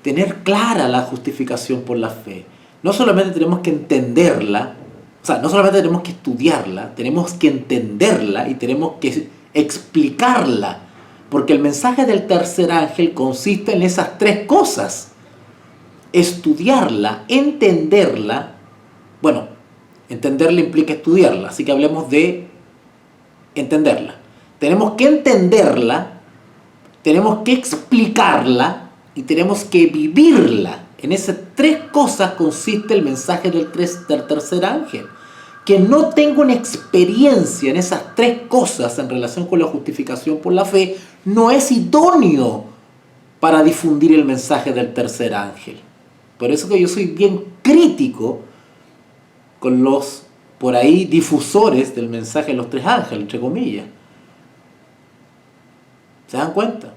tener clara la justificación por la fe. No solamente tenemos que entenderla, o sea, no solamente tenemos que estudiarla, tenemos que entenderla y tenemos que explicarla. Porque el mensaje del tercer ángel consiste en esas tres cosas. Estudiarla, entenderla. Bueno, entenderla implica estudiarla, así que hablemos de entenderla. Tenemos que entenderla, tenemos que explicarla y tenemos que vivirla. En esas tres cosas consiste el mensaje del tercer ángel. Que no tenga una experiencia en esas tres cosas en relación con la justificación por la fe no es idóneo para difundir el mensaje del tercer ángel. Por eso que yo soy bien crítico con los, por ahí, difusores del mensaje de los tres ángeles, entre comillas. ¿Se dan cuenta?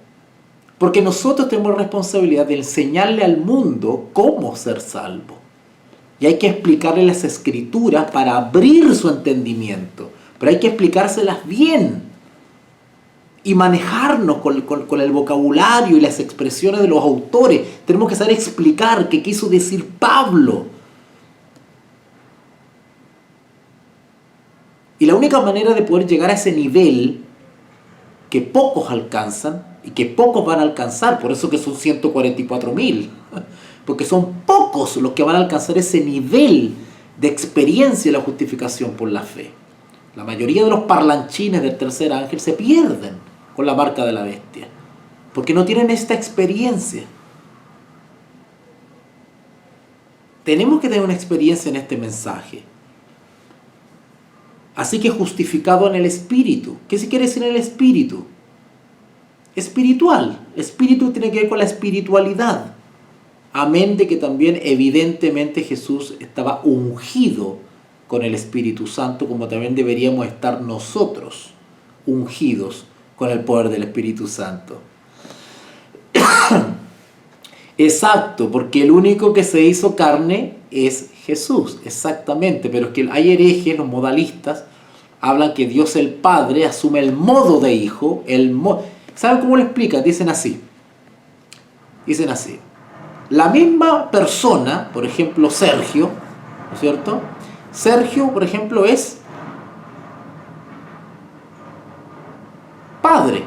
Porque nosotros tenemos la responsabilidad de enseñarle al mundo cómo ser salvo. Y hay que explicarle las escrituras para abrir su entendimiento. Pero hay que explicárselas bien. Y manejarnos con el vocabulario y las expresiones de los autores. Tenemos que saber explicar qué quiso decir Pablo. Y la única manera de poder llegar a ese nivel que pocos alcanzan y que pocos van a alcanzar, por eso que son 144.000, porque son pocos los que van a alcanzar ese nivel de experiencia de la justificación por la fe. La mayoría de los parlanchines del tercer ángel se pierden con la marca de la bestia, porque no tienen esta experiencia. Tenemos que tener una experiencia en este mensaje. Así que justificado en el Espíritu. ¿Qué se quiere decir en el Espíritu? Espiritual. Espíritu tiene que ver con la espiritualidad. Amén de que también evidentemente Jesús estaba ungido con el Espíritu Santo, como también deberíamos estar nosotros ungidos con el poder del Espíritu Santo. Exacto, porque el único que se hizo carne es Jesús, exactamente, pero es que hay herejes, los modalistas, hablan que Dios el Padre asume el modo de hijo, ¿saben cómo lo explican? Dicen así, la misma persona, por ejemplo Sergio, ¿no es cierto? Sergio, por ejemplo, es padre,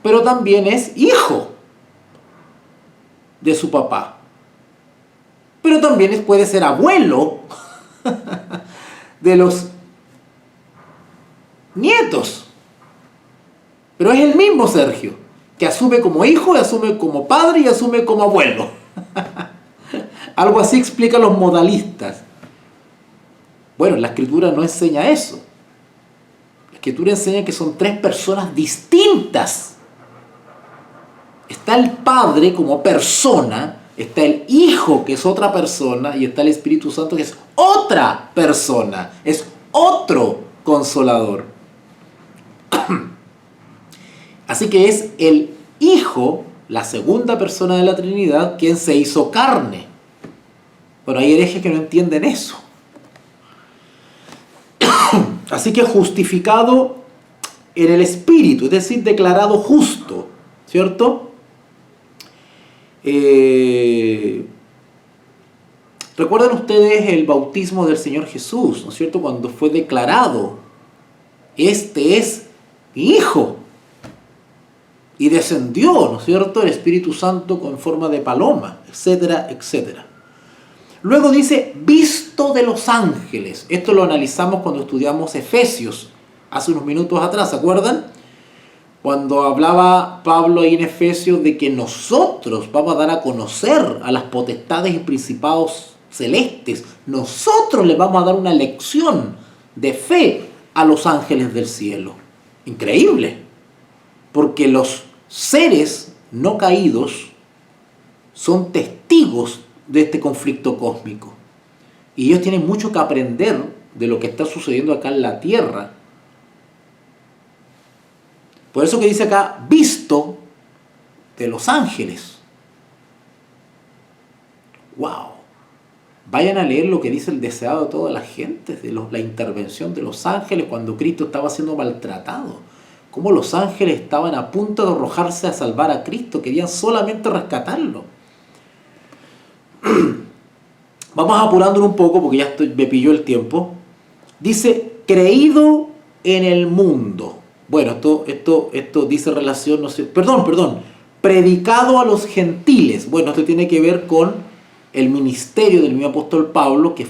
pero también es hijo de su papá, pero también puede ser abuelo de los nietos, pero es el mismo Sergio, que asume como hijo, y asume como padre y asume como abuelo. Algo así explican los modalistas. Bueno, la Escritura no enseña eso. La Escritura enseña que son tres personas distintas. Está el Padre como persona, está el Hijo, que es otra persona, y está el Espíritu Santo, que es otra persona, es otro Consolador. Así que es el Hijo, la segunda persona de la Trinidad, quien se hizo carne. Bueno, hay herejes que no entienden eso. Así que justificado en el Espíritu, es decir, declarado justo, ¿cierto? Recuerden ustedes el bautismo del Señor Jesús, ¿no es cierto? Cuando fue declarado, este es mi Hijo. Y descendió, ¿no es cierto?, el Espíritu Santo con forma de paloma, etcétera, etcétera. Luego dice, visto de los ángeles. Esto lo analizamos cuando estudiamos Efesios, hace unos minutos atrás, ¿se acuerdan? Cuando hablaba Pablo ahí en Efesios de que nosotros vamos a dar a conocer a las potestades y principados celestes. Nosotros les vamos a dar una lección de fe a los ángeles del cielo. Increíble. Porque los seres no caídos son testigos de este conflicto cósmico. Y ellos tienen mucho que aprender de lo que está sucediendo acá en la tierra. Por eso que dice acá, visto de los ángeles. ¡Wow! Vayan a leer lo que dice el deseado de toda la gente, de la intervención de los ángeles cuando Cristo estaba siendo maltratado. Cómo los ángeles estaban a punto de arrojarse a salvar a Cristo, querían solamente rescatarlo. Vamos apurándolo un poco porque ya me pilló el tiempo. Dice, creído en el mundo. Bueno, esto dice relación, no sé, perdón, predicado a los gentiles. Bueno, esto tiene que ver con el ministerio del mismo apóstol Pablo, que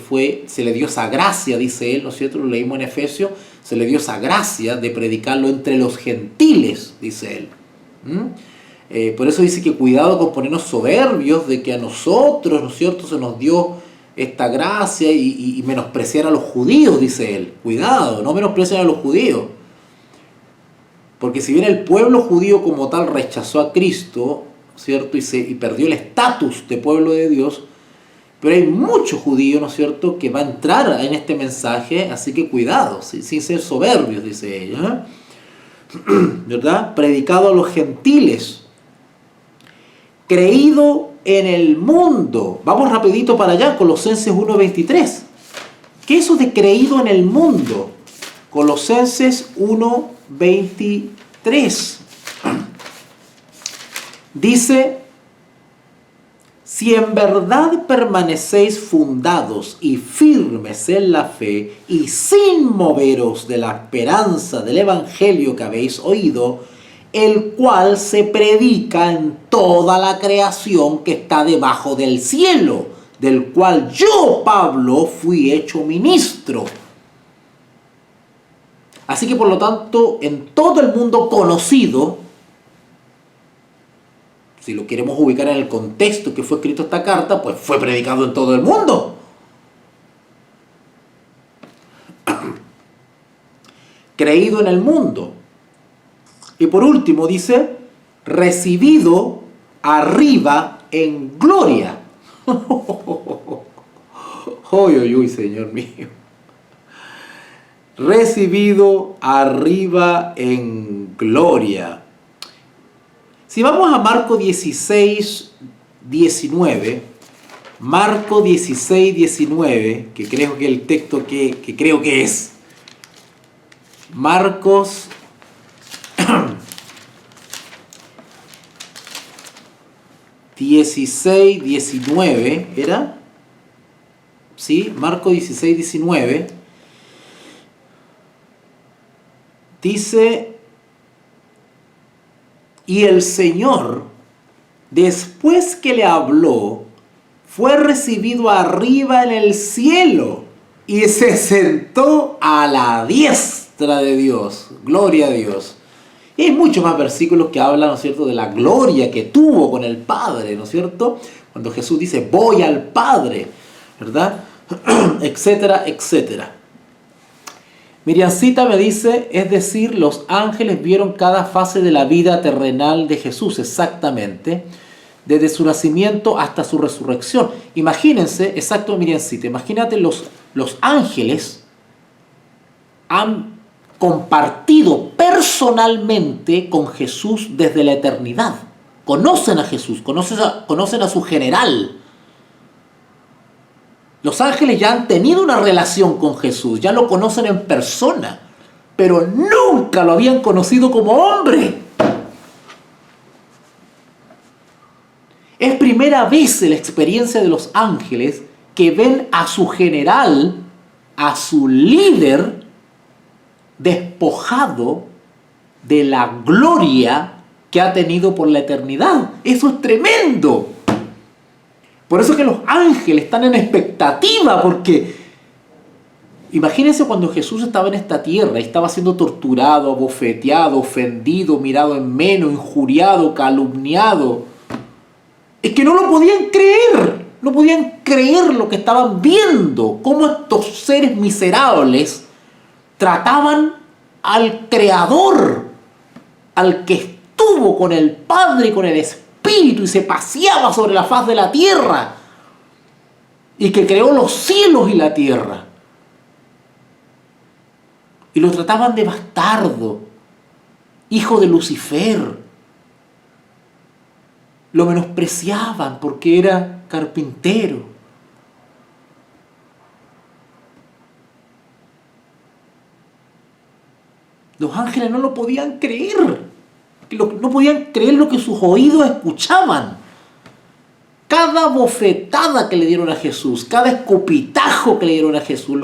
se le dio esa gracia, dice él, ¿no es cierto? Lo leímos en Efesios, se le dio esa gracia de predicarlo entre los gentiles, dice él. Por eso dice que cuidado con ponernos soberbios de que a nosotros, ¿no es cierto?, se nos dio esta gracia y menospreciar a los judíos, dice él. Cuidado, no menospreciar a los judíos. Porque si bien el pueblo judío como tal rechazó a Cristo, ¿cierto?, y perdió el estatus de pueblo de Dios, pero hay muchos judíos, ¿no es cierto?, que va a entrar en este mensaje, así que cuidado, sin ser soberbios, dice ella, ¿verdad? Predicado a los gentiles, creído en el mundo. Vamos rapidito para allá, Colosenses 1:23. ¿Qué es eso de creído en el mundo? Colosenses 1:23. Dice, si en verdad permanecéis fundados y firmes en la fe y sin moveros de la esperanza del evangelio que habéis oído, el cual se predica en toda la creación que está debajo del cielo, del cual yo, Pablo, fui hecho ministro. Así que por lo tanto, en todo el mundo conocido, si lo queremos ubicar en el contexto que fue escrito esta carta, pues fue predicado en todo el mundo. Creído en el mundo. Y por último dice, recibido arriba en gloria. Uy, Señor mío. Recibido arriba en gloria. Si vamos a Marco 16:19, Marco 16:19, que creo que es el texto que creo que es, Marcos 16:19, ¿era? Sí, Marco 16:19, dice, y el Señor, después que le habló, fue recibido arriba en el cielo y se sentó a la diestra de Dios. Gloria a Dios. Y hay muchos más versículos que hablan, ¿no es cierto?, de la gloria que tuvo con el Padre, ¿no es cierto? Cuando Jesús dice, voy al Padre, ¿verdad? Etcétera, etcétera. Miriamcita me dice, es decir, los ángeles vieron cada fase de la vida terrenal de Jesús, exactamente, desde su nacimiento hasta su resurrección. Imagínense, exacto Miriamcita, imagínate los ángeles han compartido personalmente con Jesús desde la eternidad. Conocen a Jesús, conocen a su general. Los ángeles ya han tenido una relación con Jesús, ya lo conocen en persona, pero nunca lo habían conocido como hombre. Es primera vez en la experiencia de los ángeles que ven a su general, a su líder, despojado de la gloria que ha tenido por la eternidad. Eso es tremendo. Por eso es que los ángeles están en expectativa, porque imagínense cuando Jesús estaba en esta tierra y estaba siendo torturado, abofeteado, ofendido, mirado en menos, injuriado, calumniado. Es que no lo podían creer. No podían creer lo que estaban viendo. Cómo estos seres miserables trataban al Creador, al que estuvo con el Padre y con el Espíritu y se paseaba sobre la faz de la tierra y que creó los cielos y la tierra. Y lo trataban de bastardo, hijo de Lucifer. Lo menospreciaban porque era carpintero. Los ángeles no lo podían creer. No podían creer lo que sus oídos escuchaban. Cada bofetada que le dieron a Jesús, cada escupitajo que le dieron a Jesús,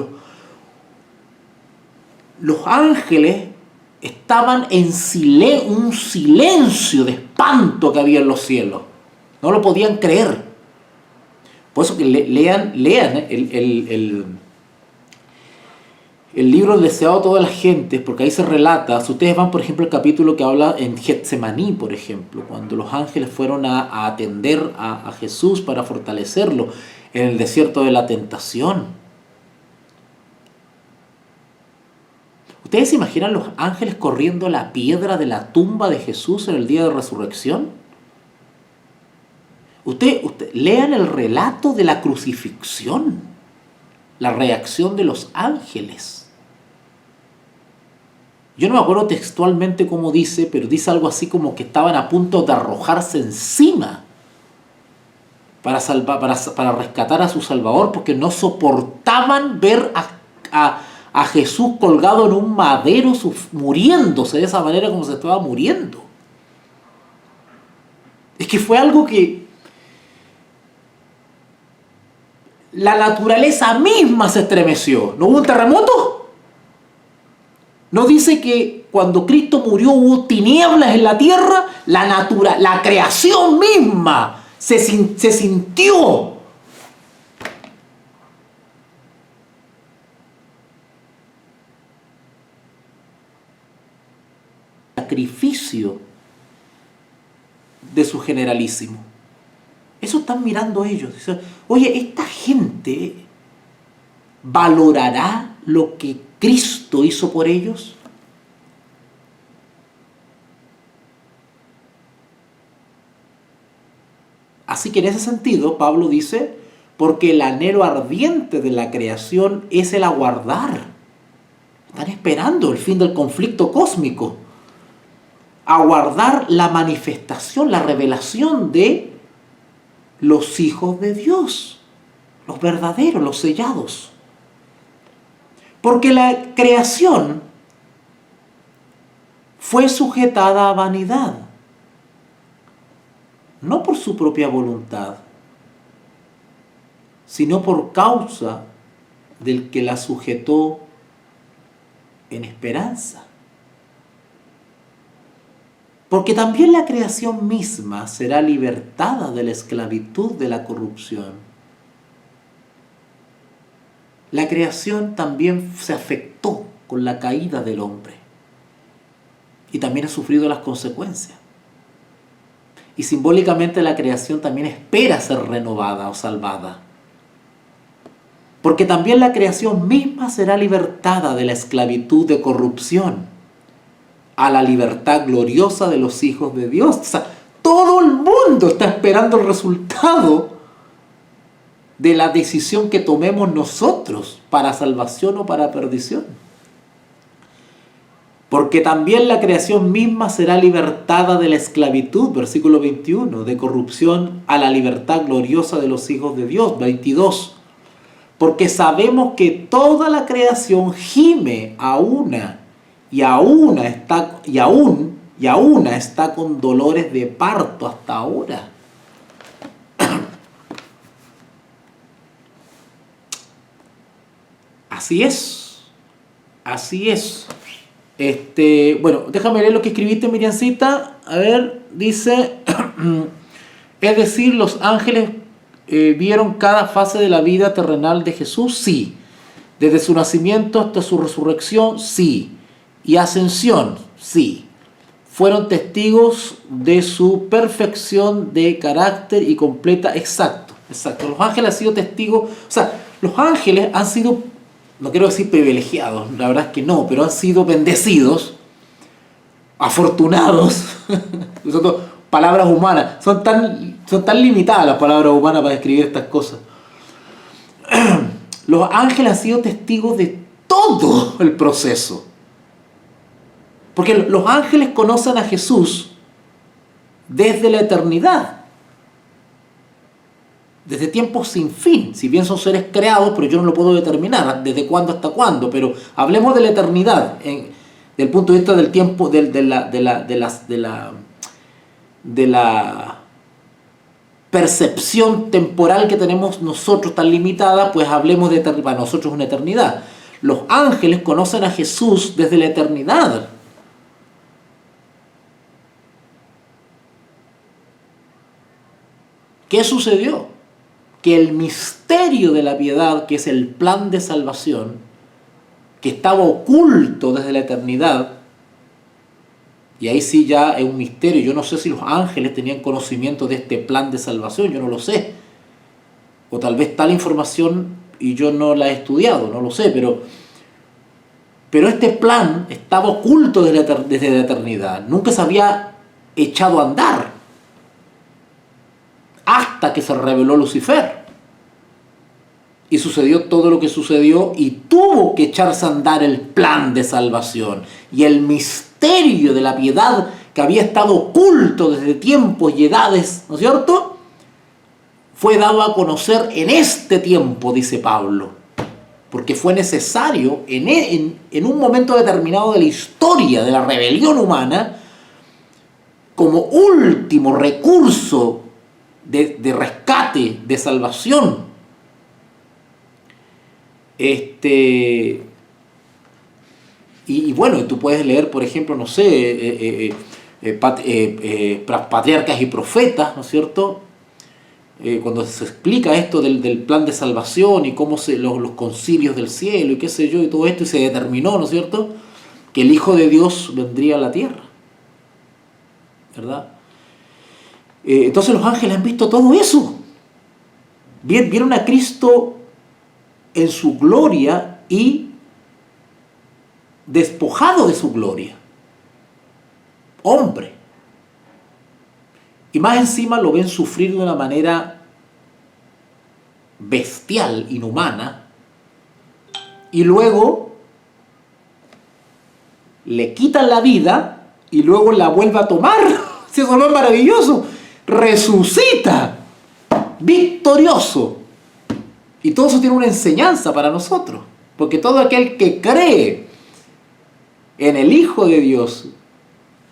los ángeles estaban en un silencio de espanto que había en los cielos. No lo podían creer. Por eso que lean el libro El deseado de todas las gentes, porque ahí se relata. Si ustedes van, por ejemplo, al capítulo que habla en Getsemaní, por ejemplo, cuando los ángeles fueron a atender a Jesús para fortalecerlo en el desierto de la tentación. ¿Ustedes se imaginan los ángeles corriendo la piedra de la tumba de Jesús en el día de resurrección? Usted lean el relato de la crucifixión, la reacción de los ángeles. Yo no me acuerdo textualmente cómo dice, pero dice algo así como que estaban a punto de arrojarse encima para rescatar a su Salvador, porque no soportaban ver a Jesús colgado en un madero, muriéndose de esa manera como se estaba muriendo. Es que fue algo que la naturaleza misma se estremeció. ¿No hubo un terremoto? ¿No dice que cuando Cristo murió hubo tinieblas en la tierra? La creación misma se sintió. Sacrificio de su generalísimo. Eso están mirando ellos. Dicen, oye, esta gente valorará lo que Cristo hizo por ellos. Así que en ese sentido, Pablo dice, porque el anhelo ardiente de la creación es el aguardar. Están esperando el fin del conflicto cósmico. Aguardar la manifestación, la revelación de los hijos de Dios, los verdaderos, los sellados. Porque la creación fue sujetada a vanidad, no por su propia voluntad, sino por causa del que la sujetó en esperanza. Porque también la creación misma será libertada de la esclavitud de la corrupción. La creación también se afectó con la caída del hombre y también ha sufrido las consecuencias. Y simbólicamente la creación también espera ser renovada o salvada. Porque también la creación misma será libertada de la esclavitud de corrupción a la libertad gloriosa de los hijos de Dios. O sea, todo el mundo está esperando el resultado de la decisión que tomemos nosotros para salvación o para perdición. Porque también la creación misma será libertada de la esclavitud, versículo 21, de corrupción a la libertad gloriosa de los hijos de Dios, 22. Porque sabemos que toda la creación gime a una y aún está con dolores de parto hasta ahora. Así es. Así es. Bueno, déjame leer lo que escribiste, Miriamcita. A ver, dice, es decir, los ángeles vieron cada fase de la vida terrenal de Jesús, sí. Desde su nacimiento hasta su resurrección, sí. Y ascensión, sí. Fueron testigos de su perfección de carácter y completa, exacto. Los ángeles han sido testigos, o sea, los ángeles han sido, no quiero decir privilegiados, la verdad es que no, pero han sido bendecidos, afortunados. Son palabras humanas, son tan limitadas las palabras humanas para describir estas cosas. Los ángeles han sido testigos de todo el proceso. Porque los ángeles conocen a Jesús desde la eternidad. Desde tiempos sin fin. Si bien son seres creados, pero yo no lo puedo determinar desde cuándo hasta cuándo. Pero hablemos de la eternidad, desde el punto de vista del tiempo, de la percepción temporal que tenemos nosotros tan limitada, pues hablemos de para nosotros una eternidad. Los ángeles conocen a Jesús desde la eternidad. ¿Qué sucedió? Que el misterio de la piedad, que es el plan de salvación, que estaba oculto desde la eternidad, y ahí sí ya es un misterio. Yo no sé si los ángeles tenían conocimiento de este plan de salvación, yo no lo sé. O tal vez tal información y yo no la he estudiado, no lo sé, pero este plan estaba oculto desde la eternidad. Nunca se había echado a andar hasta que se reveló Lucifer. Y sucedió todo lo que sucedió y tuvo que echarse a andar el plan de salvación. Y el misterio de la piedad que había estado oculto desde tiempos y edades, ¿no es cierto?, fue dado a conocer en este tiempo, dice Pablo. Porque fue necesario en un momento determinado de la historia de la rebelión humana, como último recurso de rescate, de salvación. Y bueno, tú puedes leer, por ejemplo, no sé, patriarcas y profetas, ¿no es cierto? Cuando se explica esto del plan de salvación y cómo los concilios del cielo y qué sé yo y todo esto, y se determinó, ¿no es cierto?, que el Hijo de Dios vendría a la tierra, ¿verdad? Entonces los ángeles han visto todo eso. Vieron a Cristo en su gloria y despojado de su gloria. Hombre. Y más encima lo ven sufrir de una manera bestial, inhumana, y luego le quitan la vida y luego la vuelve a tomar. Si eso no es maravilloso. Resucita, victorioso. Y todo eso tiene una enseñanza para nosotros, porque todo aquel que cree en el Hijo de Dios,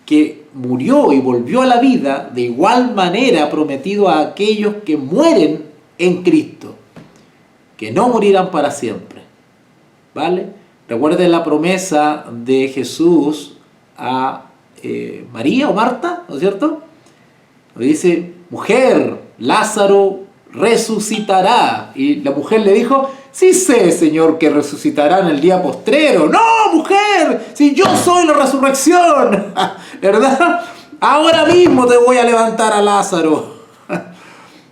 que murió y volvió a la vida, de igual manera ha prometido a aquellos que mueren en Cristo, que no morirán para siempre. ¿Vale? Recuerden la promesa de Jesús a María o Marta, ¿no es cierto? Dice, mujer, Lázaro resucitará. Y la mujer le dijo, sí sé, Señor, que resucitará en el día postrero. No, mujer, si yo soy la resurrección, ¿verdad? Ahora mismo te voy a levantar a Lázaro.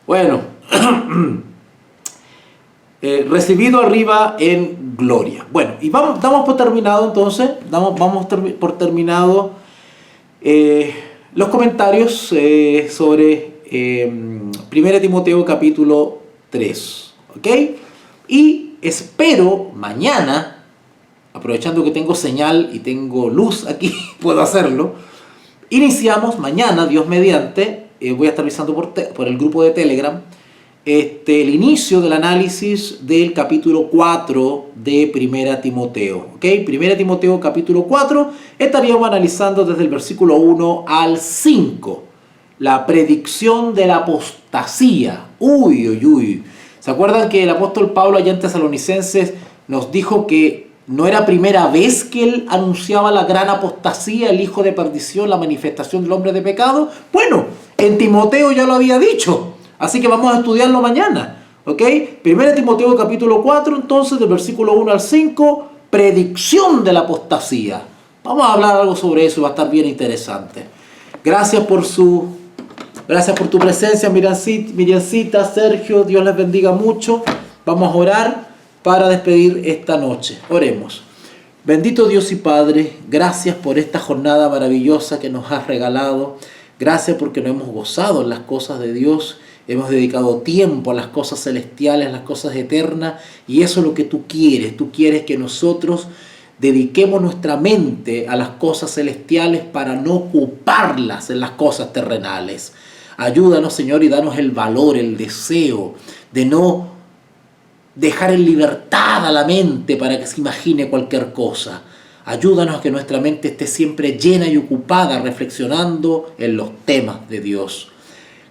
Bueno, recibido arriba en gloria. Bueno, y damos por terminado entonces, vamos por terminado los comentarios sobre 1 Timoteo capítulo 3, ¿ok? Y espero mañana, aprovechando que tengo señal y tengo luz aquí, puedo hacerlo. Iniciamos mañana, Dios mediante, voy a estar avisando por el grupo de Telegram, el inicio del análisis del capítulo 4 de 1 Timoteo. ¿Ok? 1 Timoteo capítulo 4, estaríamos analizando desde el versículo 1 al 5. La predicción de la apostasía. Uy. ¿Se acuerdan que el apóstol Pablo allá en Tesalonicenses nos dijo que no era primera vez que él anunciaba la gran apostasía, el hijo de perdición, la manifestación del hombre de pecado. Bueno, en Timoteo ya lo había dicho, así que vamos a estudiarlo mañana, ¿ok? 1 Timoteo capítulo 4, entonces, del versículo 1 al 5, predicción de la apostasía. Vamos a hablar algo sobre eso, va a estar bien interesante. Gracias por tu presencia, Miriamcita, Sergio, Dios les bendiga mucho. Vamos a orar para despedir esta noche. Oremos. Bendito Dios y Padre, gracias por esta jornada maravillosa que nos has regalado. Gracias porque nos hemos gozado en las cosas de Dios. Hemos dedicado tiempo a las cosas celestiales, a las cosas eternas. Y eso es lo que tú quieres. Tú quieres que nosotros dediquemos nuestra mente a las cosas celestiales para no ocuparlas en las cosas terrenales. Ayúdanos, Señor, y danos el valor, el deseo de no dejar en libertad a la mente para que se imagine cualquier cosa. Ayúdanos a que nuestra mente esté siempre llena y ocupada reflexionando en los temas de Dios.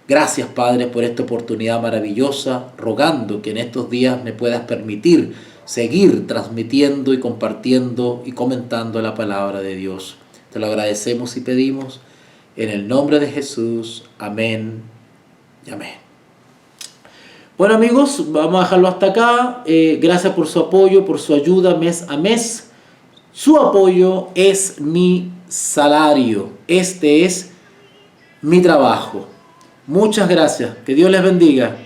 Gracias, Padre, por esta oportunidad maravillosa, rogando que en estos días me puedas permitir seguir transmitiendo y compartiendo y comentando la palabra de Dios. Te lo agradecemos y pedimos en el nombre de Jesús. Amén y amén. Bueno, amigos, vamos a dejarlo hasta acá. Gracias por su apoyo, por su ayuda mes a mes. Su apoyo es mi salario. Este es mi trabajo. Muchas gracias. Que Dios les bendiga.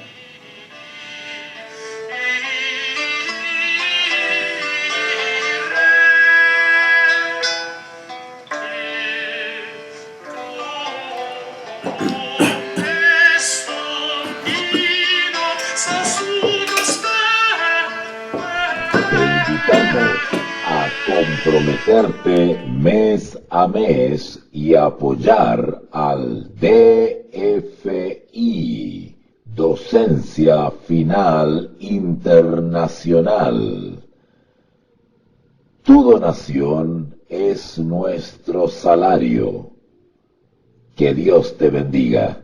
A comprometerte mes a mes y apoyar al DFI, Docencia Final Internacional. Tu donación es nuestro salario. Que Dios te bendiga.